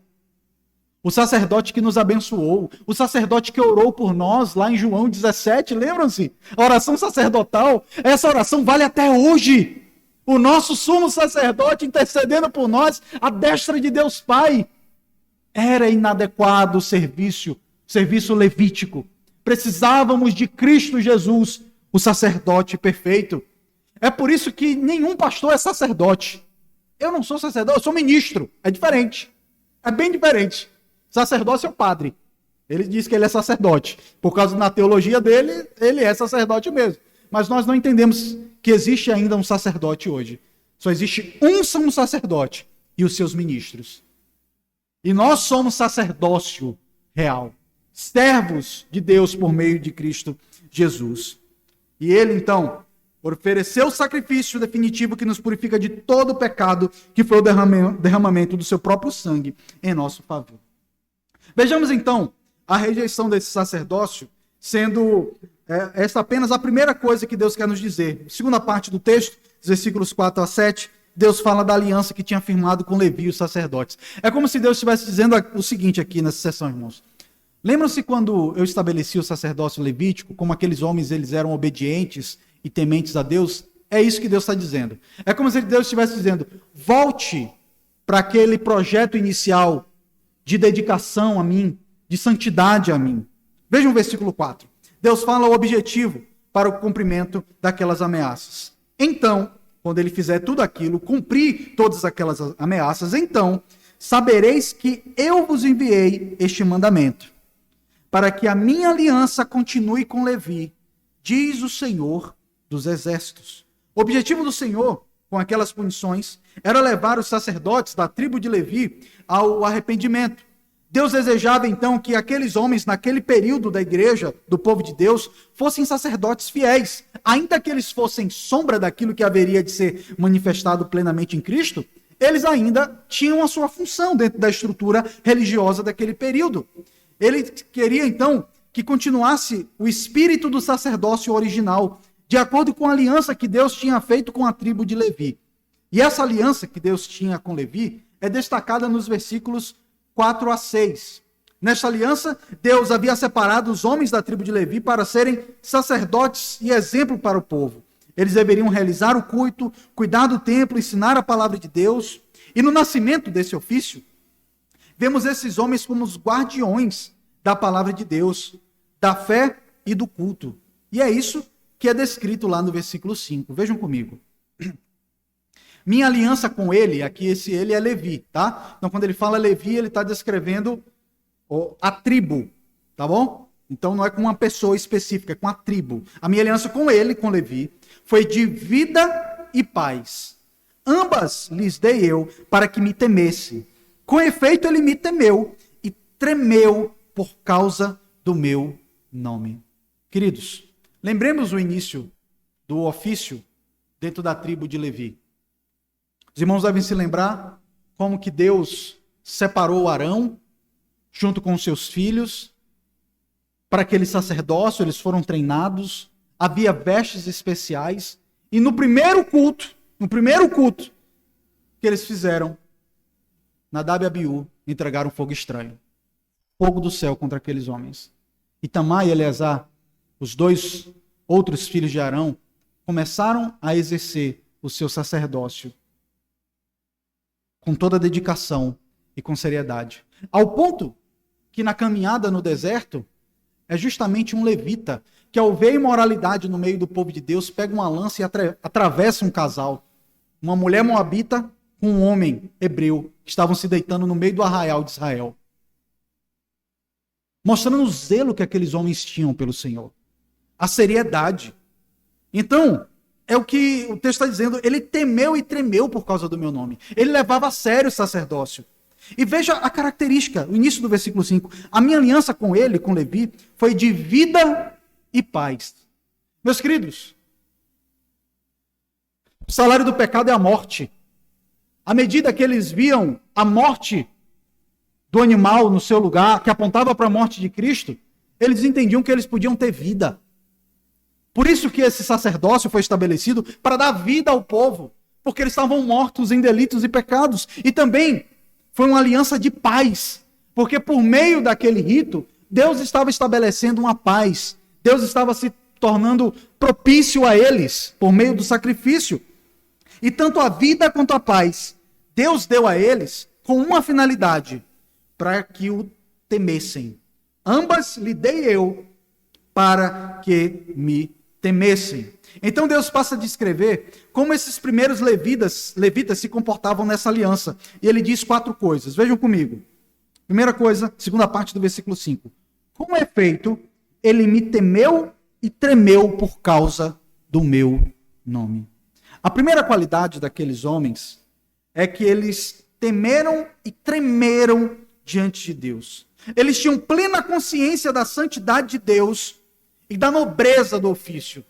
O sacerdote que nos abençoou, o sacerdote que orou por nós lá em João 17, lembram-se? A oração sacerdotal, essa oração vale até hoje. O nosso sumo sacerdote intercedendo por nós, à destra de Deus Pai. Era inadequado o serviço levítico. Precisávamos de Cristo Jesus, o sacerdote perfeito. É por isso que nenhum pastor é sacerdote. Eu não sou sacerdote, eu sou ministro. É diferente. É bem diferente. Sacerdócio é o padre. Ele diz que ele é sacerdote. Por causa da teologia dele, ele é sacerdote mesmo. Mas nós não entendemos que existe ainda um sacerdote hoje. Só existe um sumo sacerdote e os seus ministros. E nós somos sacerdócio real. Servos de Deus por meio de Cristo Jesus. E ele, então, ofereceu o sacrifício definitivo que nos purifica de todo o pecado, que foi o derramamento do seu próprio sangue em nosso favor. Vejamos, então, a rejeição desse sacerdócio sendo essa apenas a primeira coisa que Deus quer nos dizer. Segunda parte do texto, versículos 4 a 7, Deus fala da aliança que tinha firmado com Levi e os sacerdotes. É como se Deus estivesse dizendo o seguinte aqui nessa sessão, irmãos. Lembram-se quando eu estabeleci o sacerdócio levítico, como aqueles homens eles eram obedientes e tementes a Deus? É isso que Deus está dizendo. É como se Deus estivesse dizendo, volte para aquele projeto inicial de dedicação a mim, de santidade a mim. Vejam o versículo 4. Deus fala o objetivo para o cumprimento daquelas ameaças. Então, quando ele fizer tudo aquilo, cumprir todas aquelas ameaças, então sabereis que eu vos enviei este mandamento, para que a minha aliança continue com Levi, diz o Senhor dos Exércitos. O objetivo do Senhor, com aquelas punições, era levar os sacerdotes da tribo de Levi ao arrependimento. Deus desejava então que aqueles homens, naquele período da igreja, do povo de Deus, fossem sacerdotes fiéis. Ainda que eles fossem sombra daquilo que haveria de ser manifestado plenamente em Cristo, eles ainda tinham a sua função dentro da estrutura religiosa daquele período. Ele queria então que continuasse o espírito do sacerdócio original, de acordo com a aliança que Deus tinha feito com a tribo de Levi. E essa aliança que Deus tinha com Levi é destacada nos versículos 4 a 6. Nesta aliança, Deus havia separado os homens da tribo de Levi para serem sacerdotes e exemplo para o povo. Eles deveriam realizar o culto, cuidar do templo, ensinar a palavra de Deus. E no nascimento desse ofício, vemos esses homens como os guardiões da palavra de Deus, da fé e do culto. E é isso que é descrito lá no versículo 5. Vejam comigo. Minha aliança com ele, aqui esse ele é Levi, tá? Então quando ele fala Levi, ele está descrevendo a tribo, tá bom? Então não é com uma pessoa específica, é com a tribo. A minha aliança com ele, com Levi, foi de vida e paz. Ambas lhes dei eu para que me temesse. Com efeito, ele me temeu e tremeu por causa do meu nome. Queridos, lembremos o início do ofício dentro da tribo de Levi. Os irmãos devem se lembrar como que Deus separou Arão junto com os seus filhos para aquele sacerdócio. Eles foram treinados, havia vestes especiais, e no primeiro culto que eles fizeram, Nadab e Abiú entregaram fogo estranho, fogo do céu contra aqueles homens. Itamar e Eleazar, os dois outros filhos de Arão, começaram a exercer o seu sacerdócio com toda a dedicação e com seriedade. Ao ponto que na caminhada no deserto, é justamente um levita que, ao ver imoralidade no meio do povo de Deus, pega uma lança e atravessa um casal. Uma mulher moabita com um homem hebreu que estavam se deitando no meio do arraial de Israel. Mostrando o zelo que aqueles homens tinham pelo Senhor. A seriedade. Então, é o que o texto está dizendo. Ele temeu e tremeu por causa do meu nome. Ele levava a sério o sacerdócio. E veja a característica, o início do versículo 5. A minha aliança com ele, com Levi, foi de vida e paz. Meus queridos, o salário do pecado é a morte. À medida que eles viam a morte do animal no seu lugar, que apontava para a morte de Cristo, eles entendiam que eles podiam ter vida. Por isso que esse sacerdócio foi estabelecido, para dar vida ao povo, porque eles estavam mortos em delitos e pecados. E também foi uma aliança de paz, porque por meio daquele rito, Deus estava estabelecendo uma paz. Deus estava se tornando propício a eles, por meio do sacrifício. E tanto a vida quanto a paz, Deus deu a eles com uma finalidade, para que o temessem. Ambas lhe dei eu para que me temessem. Então Deus passa a descrever como esses primeiros levitas se comportavam nessa aliança. E ele diz 4 coisas. Vejam comigo. Primeira coisa, segunda parte do versículo 5. Com efeito, ele me temeu e tremeu por causa do meu nome. A primeira qualidade daqueles homens é que eles temeram e tremeram diante de Deus. Eles tinham plena consciência da santidade de Deus e da nobreza do ofício.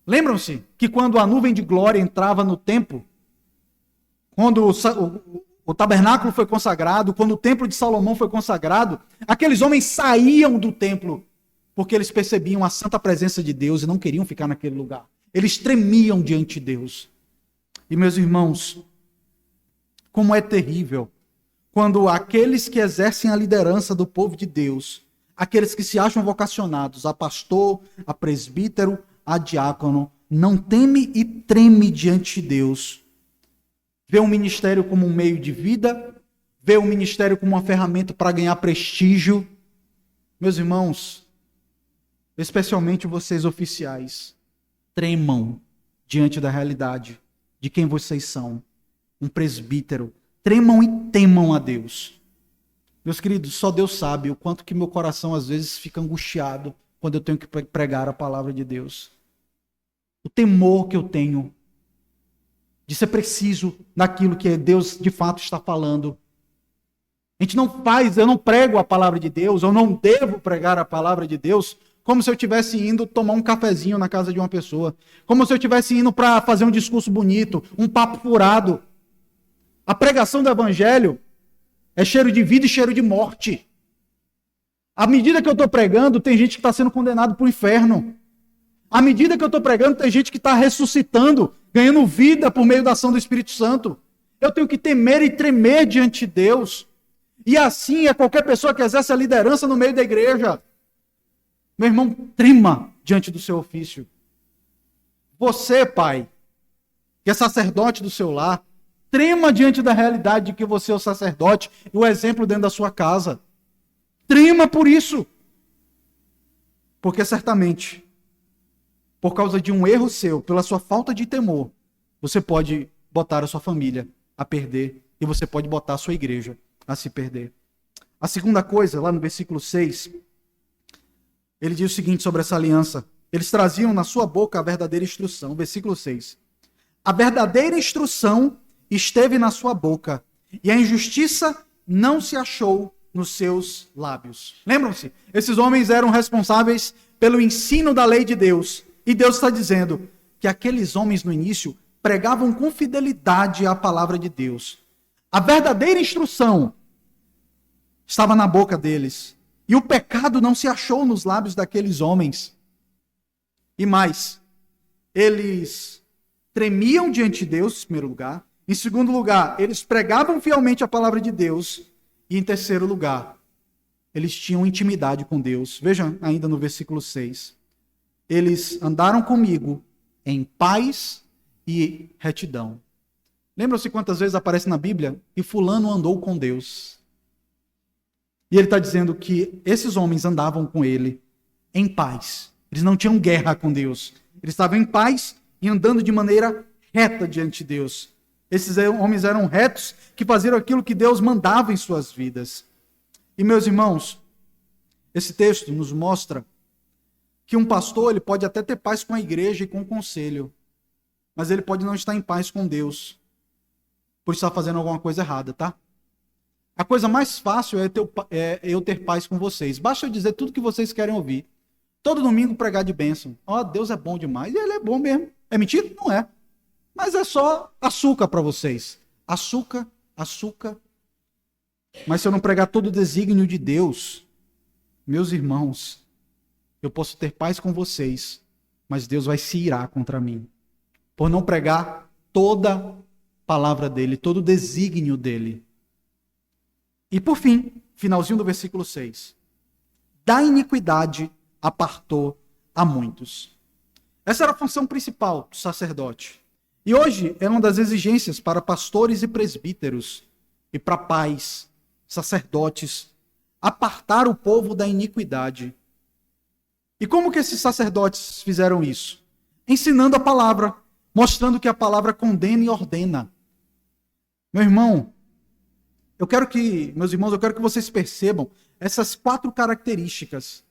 Lembram-se que quando a nuvem de glória entrava no templo, quando o tabernáculo foi consagrado, quando o templo de Salomão foi consagrado, aqueles homens saíam do templo porque eles percebiam a santa presença de Deus e não queriam ficar naquele lugar. Eles tremiam diante de Deus. E meus irmãos, como é terrível quando aqueles que exercem a liderança do povo de Deus, aqueles que se acham vocacionados a pastor, a presbítero, a diácono, não teme e treme diante de Deus. Vê o ministério como um meio de vida, vê o ministério como uma ferramenta para ganhar prestígio. Meus irmãos, especialmente vocês oficiais, tremam diante da realidade de quem vocês são. Um presbítero. Tremam e temam a Deus. Meus queridos, só Deus sabe o quanto que meu coração às vezes fica angustiado quando eu tenho que pregar a palavra de Deus. O temor que eu tenho de ser preciso naquilo que Deus de fato está falando. Eu não prego a palavra de Deus, eu não devo pregar a palavra de Deus como se eu estivesse indo tomar um cafezinho na casa de uma pessoa, como se eu estivesse indo para fazer um discurso bonito, um papo furado. A pregação do evangelho é cheiro de vida e cheiro de morte. À medida que eu estou pregando, tem gente que está sendo condenado para o inferno. À medida que eu estou pregando, tem gente que está ressuscitando, ganhando vida por meio da ação do Espírito Santo. Eu tenho que temer e tremer diante de Deus. E assim é qualquer pessoa que exerce a liderança no meio da igreja. Meu irmão, trema diante do seu ofício. Você, pai, que é sacerdote do seu lar, trema diante da realidade de que você é o sacerdote e o exemplo dentro da sua casa. Trema por isso. Porque certamente, por causa de um erro seu, pela sua falta de temor, você pode botar a sua família a perder e você pode botar a sua igreja a se perder. A segunda coisa, lá no versículo 6, ele diz o seguinte sobre essa aliança: eles traziam na sua boca a verdadeira instrução. Versículo 6. A verdadeira instrução esteve na sua boca, e a injustiça não se achou nos seus lábios. Lembram-se? Esses homens eram responsáveis pelo ensino da lei de Deus. E Deus está dizendo que aqueles homens no início pregavam com fidelidade a palavra de Deus. A verdadeira instrução estava na boca deles. E o pecado não se achou nos lábios daqueles homens. E mais, eles tremiam diante de Deus, em primeiro lugar. Em segundo lugar, eles pregavam fielmente a palavra de Deus. E em terceiro lugar, eles tinham intimidade com Deus. Vejam ainda no versículo 6. Eles andaram comigo em paz e retidão. Lembram-se quantas vezes aparece na Bíblia? E fulano andou com Deus. E ele está dizendo que esses homens andavam com ele em paz. Eles não tinham guerra com Deus. Eles estavam em paz e andando de maneira reta diante de Deus. Esses homens eram retos, que faziam aquilo que Deus mandava em suas vidas. E, meus irmãos, esse texto nos mostra que um pastor ele pode até ter paz com a igreja e com o conselho, mas ele pode não estar em paz com Deus, por estar fazendo alguma coisa errada, tá? A coisa mais fácil é eu ter paz com vocês. Basta eu dizer tudo que vocês querem ouvir. Todo domingo pregar de bênção. Ó, Deus é bom demais. E ele é bom mesmo. É mentira? Não é. Mas é só açúcar para vocês. Açúcar, açúcar. Mas se eu não pregar todo o desígnio de Deus, meus irmãos, eu posso ter paz com vocês, mas Deus vai se irar contra mim. Por não pregar toda a palavra dele, todo o desígnio dele. E por fim, finalzinho do versículo 6. Da iniquidade apartou a muitos. Essa era a função principal do sacerdote. E hoje é uma das exigências para pastores e presbíteros e para pais, sacerdotes, apartar o povo da iniquidade. E como que esses sacerdotes fizeram isso? Ensinando a palavra, mostrando que a palavra condena e ordena. Meu irmão, meus irmãos, eu quero que vocês percebam essas 4 características.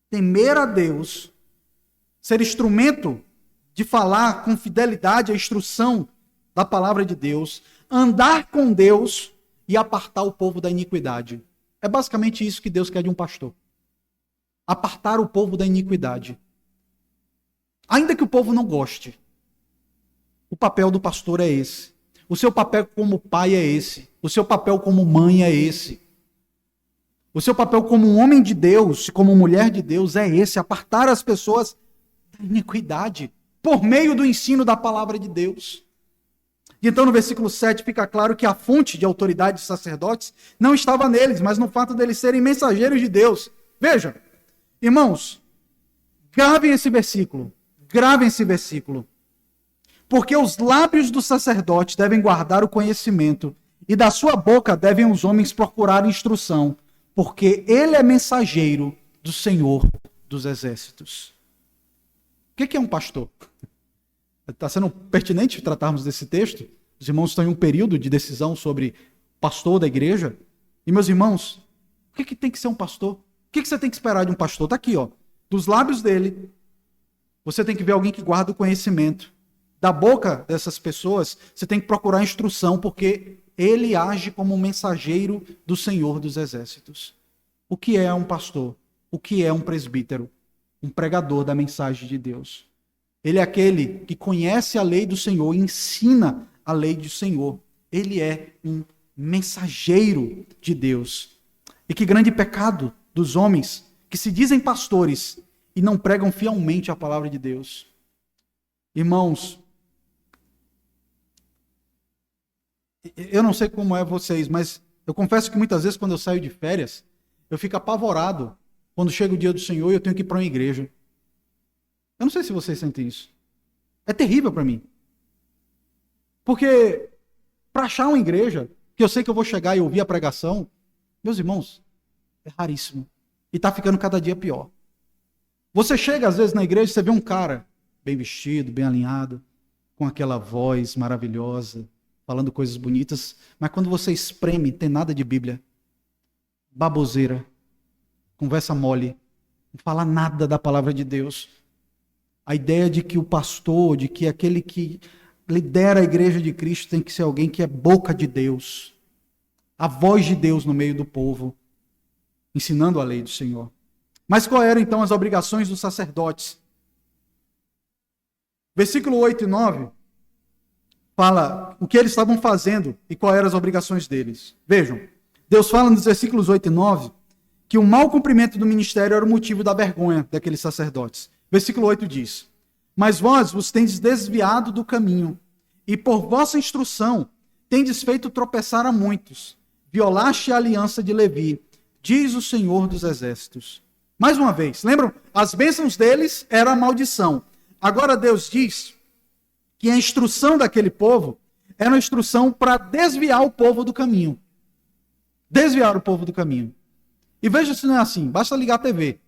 Temer a Deus, ser instrumento de falar com fidelidade a instrução da palavra de Deus, andar com Deus e apartar o povo da iniquidade. É basicamente isso que Deus quer de um pastor. Apartar o povo da iniquidade. Ainda que o povo não goste, o papel do pastor é esse. O seu papel como pai é esse. O seu papel como mãe é esse. O seu papel como um homem de Deus, como mulher de Deus é esse. Apartar as pessoas da iniquidade por meio do ensino da palavra de Deus. E então no versículo 7 fica claro que a fonte de autoridade dos sacerdotes não estava neles, mas no fato deles serem mensageiros de Deus. Veja, irmãos, gravem esse versículo. Gravem esse versículo. Porque os lábios do sacerdote devem guardar o conhecimento, e da sua boca devem os homens procurar instrução, porque ele é mensageiro do Senhor dos exércitos. O que é um pastor? Está sendo pertinente tratarmos desse texto? Os irmãos estão em um período de decisão sobre pastor da igreja. E, meus irmãos, o que tem que ser um pastor? O que você tem que esperar de um pastor? Está aqui, ó. Dos lábios dele, você tem que ver alguém que guarda o conhecimento. Da boca dessas pessoas, você tem que procurar instrução, porque ele age como um mensageiro do Senhor dos exércitos. O que é um pastor? O que é um presbítero? Um pregador da mensagem de Deus. Ele é aquele que conhece a lei do Senhor e ensina a lei do Senhor. Ele é um mensageiro de Deus. E que grande pecado dos homens que se dizem pastores e não pregam fielmente a palavra de Deus. Irmãos, eu não sei como é vocês, mas eu confesso que muitas vezes quando eu saio de férias, eu fico apavorado quando chega o dia do Senhor e eu tenho que ir para uma igreja. Eu não sei se vocês sentem isso. É terrível para mim. Porque para achar uma igreja, que eu sei que eu vou chegar e ouvir a pregação, meus irmãos, é raríssimo. E está ficando cada dia pior. Você chega às vezes na igreja e você vê um cara bem vestido, bem alinhado, com aquela voz maravilhosa, falando coisas bonitas, mas quando você espreme, tem nada de Bíblia. Baboseira, conversa mole, não fala nada da palavra de Deus. A ideia de que o pastor, de que aquele que lidera a igreja de Cristo tem que ser alguém que é boca de Deus, a voz de Deus no meio do povo, ensinando a lei do Senhor. Mas qual eram então as obrigações dos sacerdotes? Versículo 8 e 9 fala o que eles estavam fazendo e quais eram as obrigações deles. Vejam, Deus fala nos versículos 8 e 9 que o mau cumprimento do ministério era o motivo da vergonha daqueles sacerdotes. Versículo 8 diz: mas vós vos tendes desviado do caminho, e por vossa instrução tendes feito tropeçar a muitos. Violaste a aliança de Levi, diz o Senhor dos Exércitos. Mais uma vez, lembram? As bênçãos deles era a maldição. Agora Deus diz que a instrução daquele povo era uma instrução para desviar o povo do caminho. Desviar o povo do caminho. E veja se não é assim, basta ligar a TV.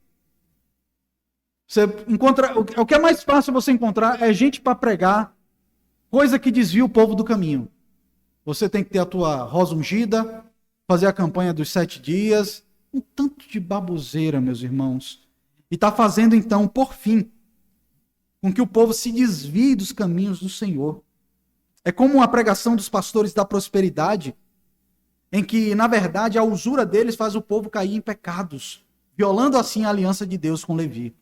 Você encontra, o que é mais fácil você encontrar é gente para pregar coisa que desvia o povo do caminho. Você tem que ter a tua rosa ungida, fazer a campanha dos 7 dias, um tanto de baboseira, meus irmãos. E está fazendo então, por fim, com que o povo se desvie dos caminhos do Senhor. É como a pregação dos pastores da prosperidade, em que, na verdade, a usura deles faz o povo cair em pecados, violando assim a aliança de Deus com Levi.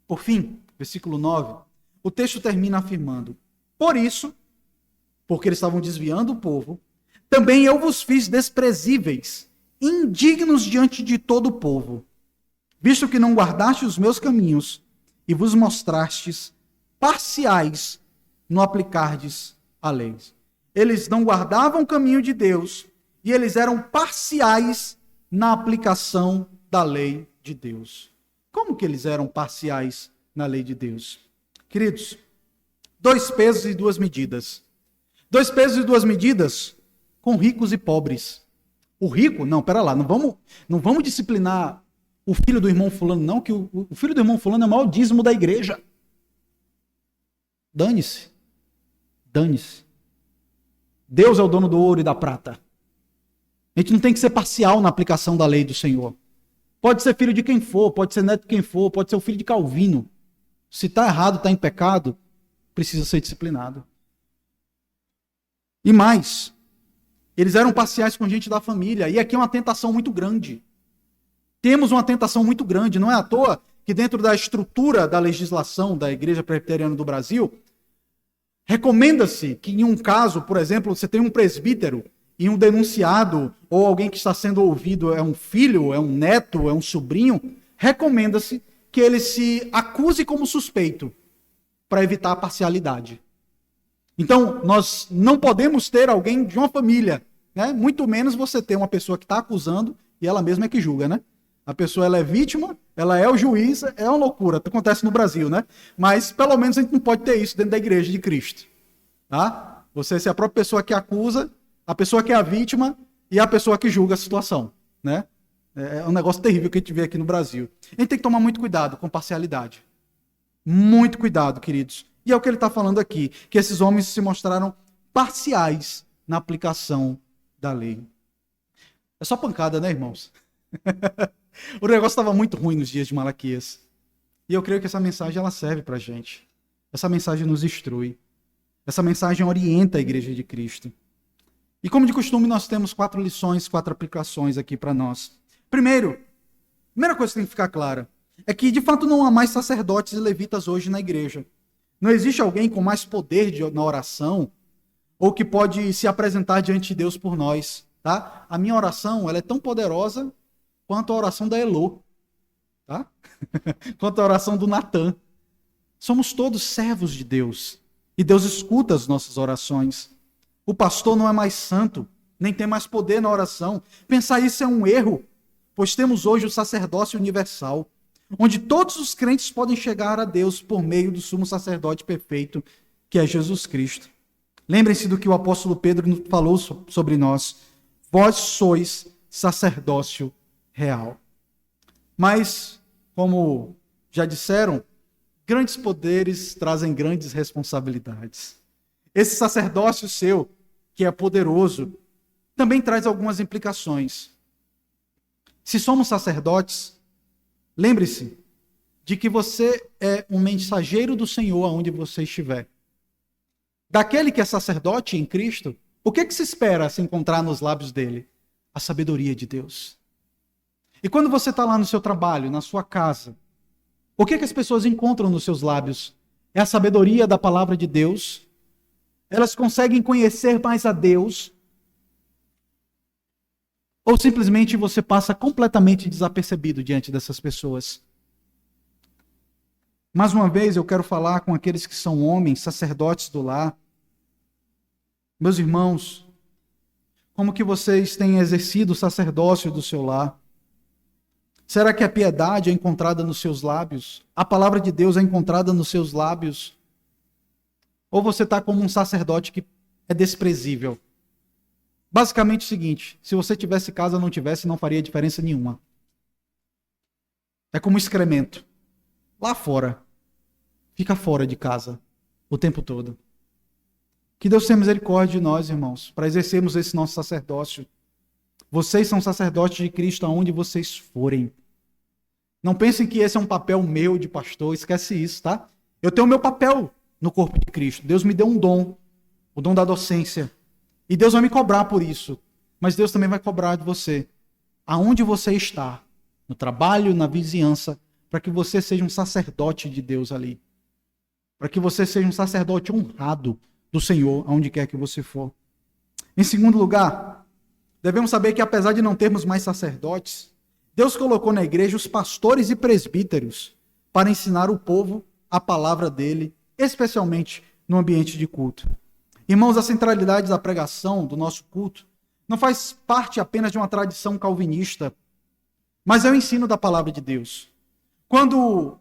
Por fim, versículo 9, o texto termina afirmando: por isso, porque eles estavam desviando o povo, também eu vos fiz desprezíveis, indignos diante de todo o povo, visto que não guardastes os meus caminhos e vos mostrastes parciais no aplicardes a lei. Eles não guardavam o caminho de Deus e eles eram parciais na aplicação da lei de Deus. Como que eles eram parciais na lei de Deus? Queridos, 2 pesos e 2 medidas. 2 pesos e 2 medidas com ricos e pobres. O rico, não, pera lá, não vamos disciplinar o filho do irmão fulano, não, que o filho do irmão fulano é o maior dízimo da igreja. Dane-se. Dane-se. Deus é o dono do ouro e da prata. A gente não tem que ser parcial na aplicação da lei do Senhor. Pode ser filho de quem for, pode ser neto de quem for, pode ser o filho de Calvino. Se está errado, está em pecado, precisa ser disciplinado. E mais, eles eram parciais com gente da família, e aqui é uma tentação muito grande. Temos uma tentação muito grande, não é à toa que dentro da estrutura da legislação da Igreja Presbiteriana do Brasil, recomenda-se que em um caso, por exemplo, você tem um presbítero e um denunciado, ou alguém que está sendo ouvido é um filho, é um neto, é um sobrinho, recomenda-se que ele se acuse como suspeito, para evitar a parcialidade. Então, nós não podemos ter alguém de uma família, né? Muito menos você ter uma pessoa que está acusando e ela mesma é que julga, né? A pessoa ela é vítima, ela é o juiz, é uma loucura, acontece no Brasil, né? Mas pelo menos a gente não pode ter isso dentro da igreja de Cristo, tá? Você ser a própria pessoa que acusa, a pessoa que é a vítima e a pessoa que julga a situação, né? É um negócio terrível que a gente vê aqui no Brasil. A gente tem que tomar muito cuidado com parcialidade. Muito cuidado, queridos. E é o que ele está falando aqui, que esses homens se mostraram parciais na aplicação da lei. É só pancada, né, irmãos? O negócio estava muito ruim nos dias de Malaquias. E eu creio que essa mensagem ela serve para a gente. Essa mensagem nos instrui. Essa mensagem orienta a igreja de Cristo. E como de costume, nós temos 4 lições, 4 aplicações aqui para nós. Primeira coisa que tem que ficar clara é que, de fato, não há mais sacerdotes e levitas hoje na igreja. Não existe alguém com mais poder na oração ou que pode se apresentar diante de Deus por nós. Tá? A minha oração ela é tão poderosa quanto a oração da Elô. Tá? Quanto a oração do Natan. Somos todos servos de Deus. E Deus escuta as nossas orações. O pastor não é mais santo, nem tem mais poder na oração. Pensar isso é um erro, pois temos hoje o sacerdócio universal, onde todos os crentes podem chegar a Deus por meio do sumo sacerdote perfeito, que é Jesus Cristo. Lembrem-se do que o apóstolo Pedro falou sobre nós. Vós sois sacerdócio real. Mas, como já disseram, grandes poderes trazem grandes responsabilidades. Esse sacerdócio seu, que é poderoso, também traz algumas implicações. Se somos sacerdotes, lembre-se de que você é um mensageiro do Senhor aonde você estiver. Daquele que é sacerdote em Cristo, o que se espera se encontrar nos lábios dele? A sabedoria de Deus. E quando você está lá no seu trabalho, na sua casa, o que as pessoas encontram nos seus lábios? É a sabedoria da palavra de Deus. Elas conseguem conhecer mais a Deus. Ou simplesmente você passa completamente desapercebido diante dessas pessoas. Mais uma vez, eu quero falar com aqueles que são homens, sacerdotes do lar. Meus irmãos, como que vocês têm exercido o sacerdócio do seu lar? Será que a piedade é encontrada nos seus lábios? A palavra de Deus é encontrada nos seus lábios? Ou você está como um sacerdote que é desprezível? Basicamente o seguinte, se você tivesse casa ou não tivesse, não faria diferença nenhuma. É como excremento. Lá fora. Fica fora de casa o tempo todo. Que Deus tenha misericórdia de nós, irmãos, para exercermos esse nosso sacerdócio. Vocês são sacerdotes de Cristo aonde vocês forem. Não pensem que esse é um papel meu de pastor, esquece isso, tá? Eu tenho o meu papel no corpo de Cristo. Deus me deu um dom, o dom da docência. E Deus vai me cobrar por isso. Mas Deus também vai cobrar de você. Aonde você está, no trabalho, na vizinhança, para que você seja um sacerdote de Deus ali. Para que você seja um sacerdote honrado do Senhor, aonde quer que você for. Em segundo lugar, devemos saber que apesar de não termos mais sacerdotes, Deus colocou na igreja os pastores e presbíteros para ensinar o povo a palavra dele, especialmente no ambiente de culto. Irmãos, a centralidade da pregação do nosso culto não faz parte apenas de uma tradição calvinista, mas é o ensino da palavra de Deus. Quando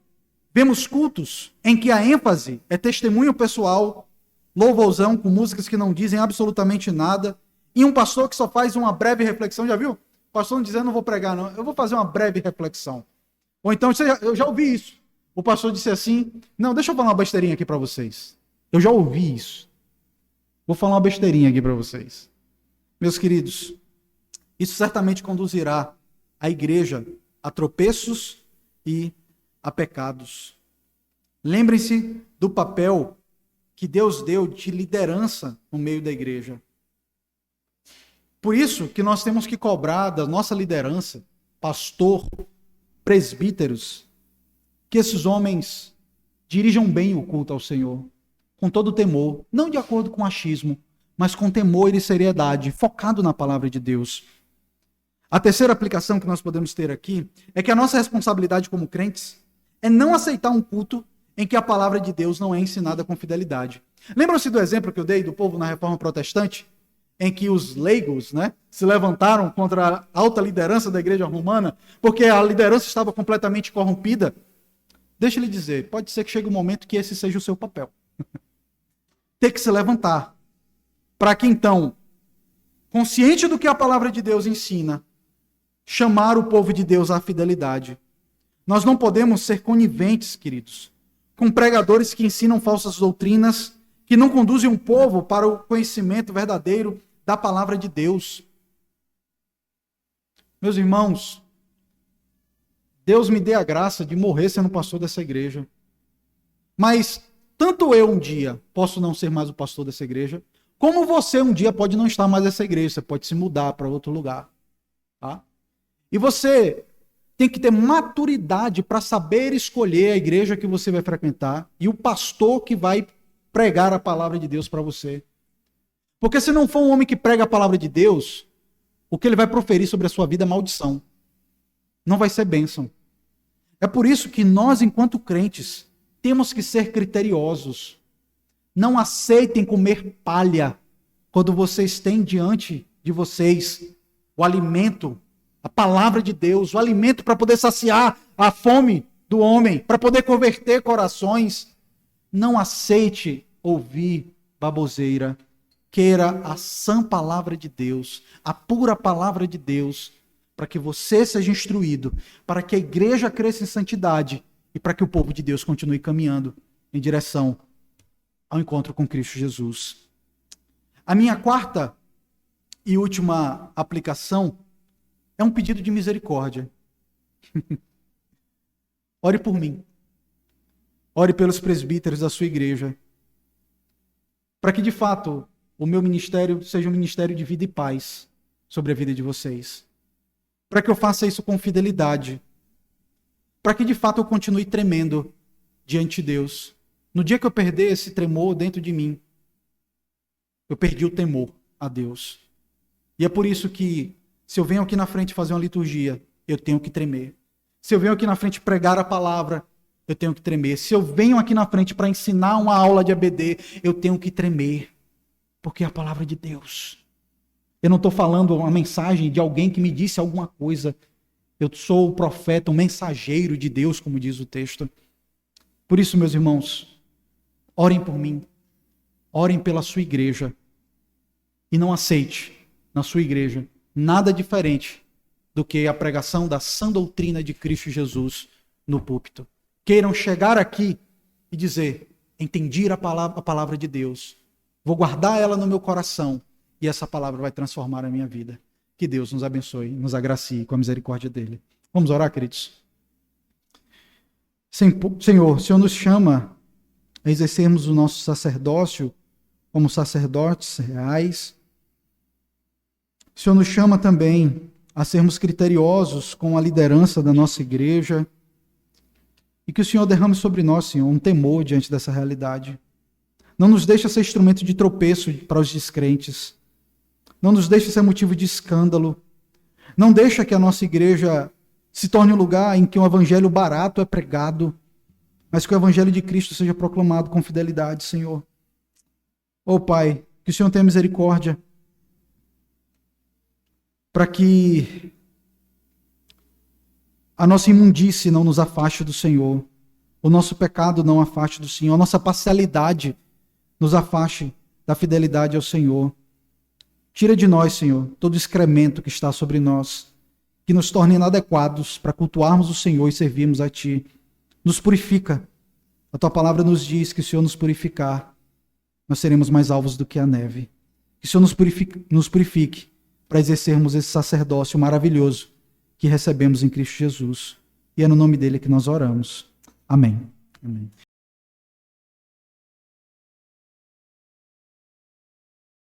vemos cultos em que a ênfase é testemunho pessoal, louvorzão com músicas que não dizem absolutamente nada, e um pastor que só faz uma breve reflexão, já viu? O pastor não dizendo, não vou pregar não, eu vou fazer uma breve reflexão. Ou então, eu já ouvi isso. O pastor disse assim, não, deixa eu falar uma besteirinha aqui para vocês. Eu já ouvi isso. Vou falar uma besteirinha aqui para vocês. Meus queridos, isso certamente conduzirá a igreja a tropeços e a pecados. Lembrem-se do papel que Deus deu de liderança no meio da igreja. Por isso que nós temos que cobrar da nossa liderança, pastor, presbíteros, que esses homens dirijam bem o culto ao Senhor, com todo temor, não de acordo com achismo, mas com temor e seriedade, focado na palavra de Deus. A terceira aplicação que nós podemos ter aqui é que a nossa responsabilidade como crentes é não aceitar um culto em que a palavra de Deus não é ensinada com fidelidade. Lembram-se do exemplo que eu dei do povo na Reforma Protestante? Em que os leigos, se levantaram contra a alta liderança da igreja romana, porque a liderança estava completamente corrompida. Deixa eu lhe dizer, pode ser que chegue um momento que esse seja o seu papel. Ter que se levantar, para que então, consciente do que a palavra de Deus ensina, chamar o povo de Deus à fidelidade. Nós não podemos ser coniventes, queridos, com pregadores que ensinam falsas doutrinas, que não conduzem o povo para o conhecimento verdadeiro da palavra de Deus. Meus irmãos, Deus me dê a graça de morrer sendo pastor dessa igreja. Mas tanto eu um dia posso não ser mais o pastor dessa igreja, como você um dia pode não estar mais nessa igreja, você pode se mudar para outro lugar. Tá? E você tem que ter maturidade para saber escolher a igreja que você vai frequentar e o pastor que vai pregar a palavra de Deus para você. Porque se não for um homem que prega a palavra de Deus, o que ele vai proferir sobre a sua vida é maldição. Não vai ser bênção. É por isso que nós, enquanto crentes, temos que ser criteriosos. Não aceitem comer palha quando vocês têm diante de vocês o alimento, a palavra de Deus, o alimento para poder saciar a fome do homem, para poder converter corações. Não aceite ouvir baboseira. Queira a sã palavra de Deus, a pura palavra de Deus, para que você seja instruído, para que a igreja cresça em santidade e para que o povo de Deus continue caminhando em direção ao encontro com Cristo Jesus. A minha quarta e última aplicação é um pedido de misericórdia. Ore por mim. Ore pelos presbíteros da sua igreja, para que de fato o meu ministério seja um ministério de vida e paz sobre a vida de vocês. Para que eu faça isso com fidelidade. Para que de fato eu continue tremendo diante de Deus. No dia que eu perder esse tremor dentro de mim, eu perdi o temor a Deus. E é por isso que, se eu venho aqui na frente fazer uma liturgia, eu tenho que tremer. Se eu venho aqui na frente pregar a palavra, eu tenho que tremer. Se eu venho aqui na frente para ensinar uma aula de ABD, eu tenho que tremer. Porque é a palavra de Deus. Eu não estou falando uma mensagem de alguém que me disse alguma coisa. Eu sou o profeta, o mensageiro de Deus, como diz o texto. Por isso, meus irmãos, orem por mim. Orem pela sua igreja. E não aceite na sua igreja nada diferente do que a pregação da sã doutrina de Cristo Jesus no púlpito. Queiram chegar aqui e dizer: entendi a palavra de Deus, vou guardar ela no meu coração e essa palavra vai transformar a minha vida. Que Deus nos abençoe, nos agracie com a misericórdia dele. Vamos orar, queridos? Senhor, o Senhor nos chama a exercermos o nosso sacerdócio como sacerdotes reais. O Senhor nos chama também a sermos criteriosos com a liderança da nossa igreja. E que o Senhor derrame sobre nós, Senhor, um temor diante dessa realidade. Não nos deixe ser instrumento de tropeço para os descrentes. Não nos deixe ser motivo de escândalo. Não deixe que a nossa igreja se torne um lugar em que um evangelho barato é pregado, mas que o evangelho de Cristo seja proclamado com fidelidade, Senhor. Ó Pai, que o Senhor tenha misericórdia para que a nossa imundície não nos afaste do Senhor, o nosso pecado não afaste do Senhor, a nossa parcialidade nos afaste da fidelidade ao Senhor. Tira de nós, Senhor, todo excremento que está sobre nós, que nos torne inadequados para cultuarmos o Senhor e servirmos a Ti. Nos purifica. A Tua palavra nos diz que, se o Senhor nos purificar, nós seremos mais alvos do que a neve. Que o Senhor nos purifique para exercermos esse sacerdócio maravilhoso que recebemos em Cristo Jesus. E é no nome dele que nós oramos. Amém. Amém.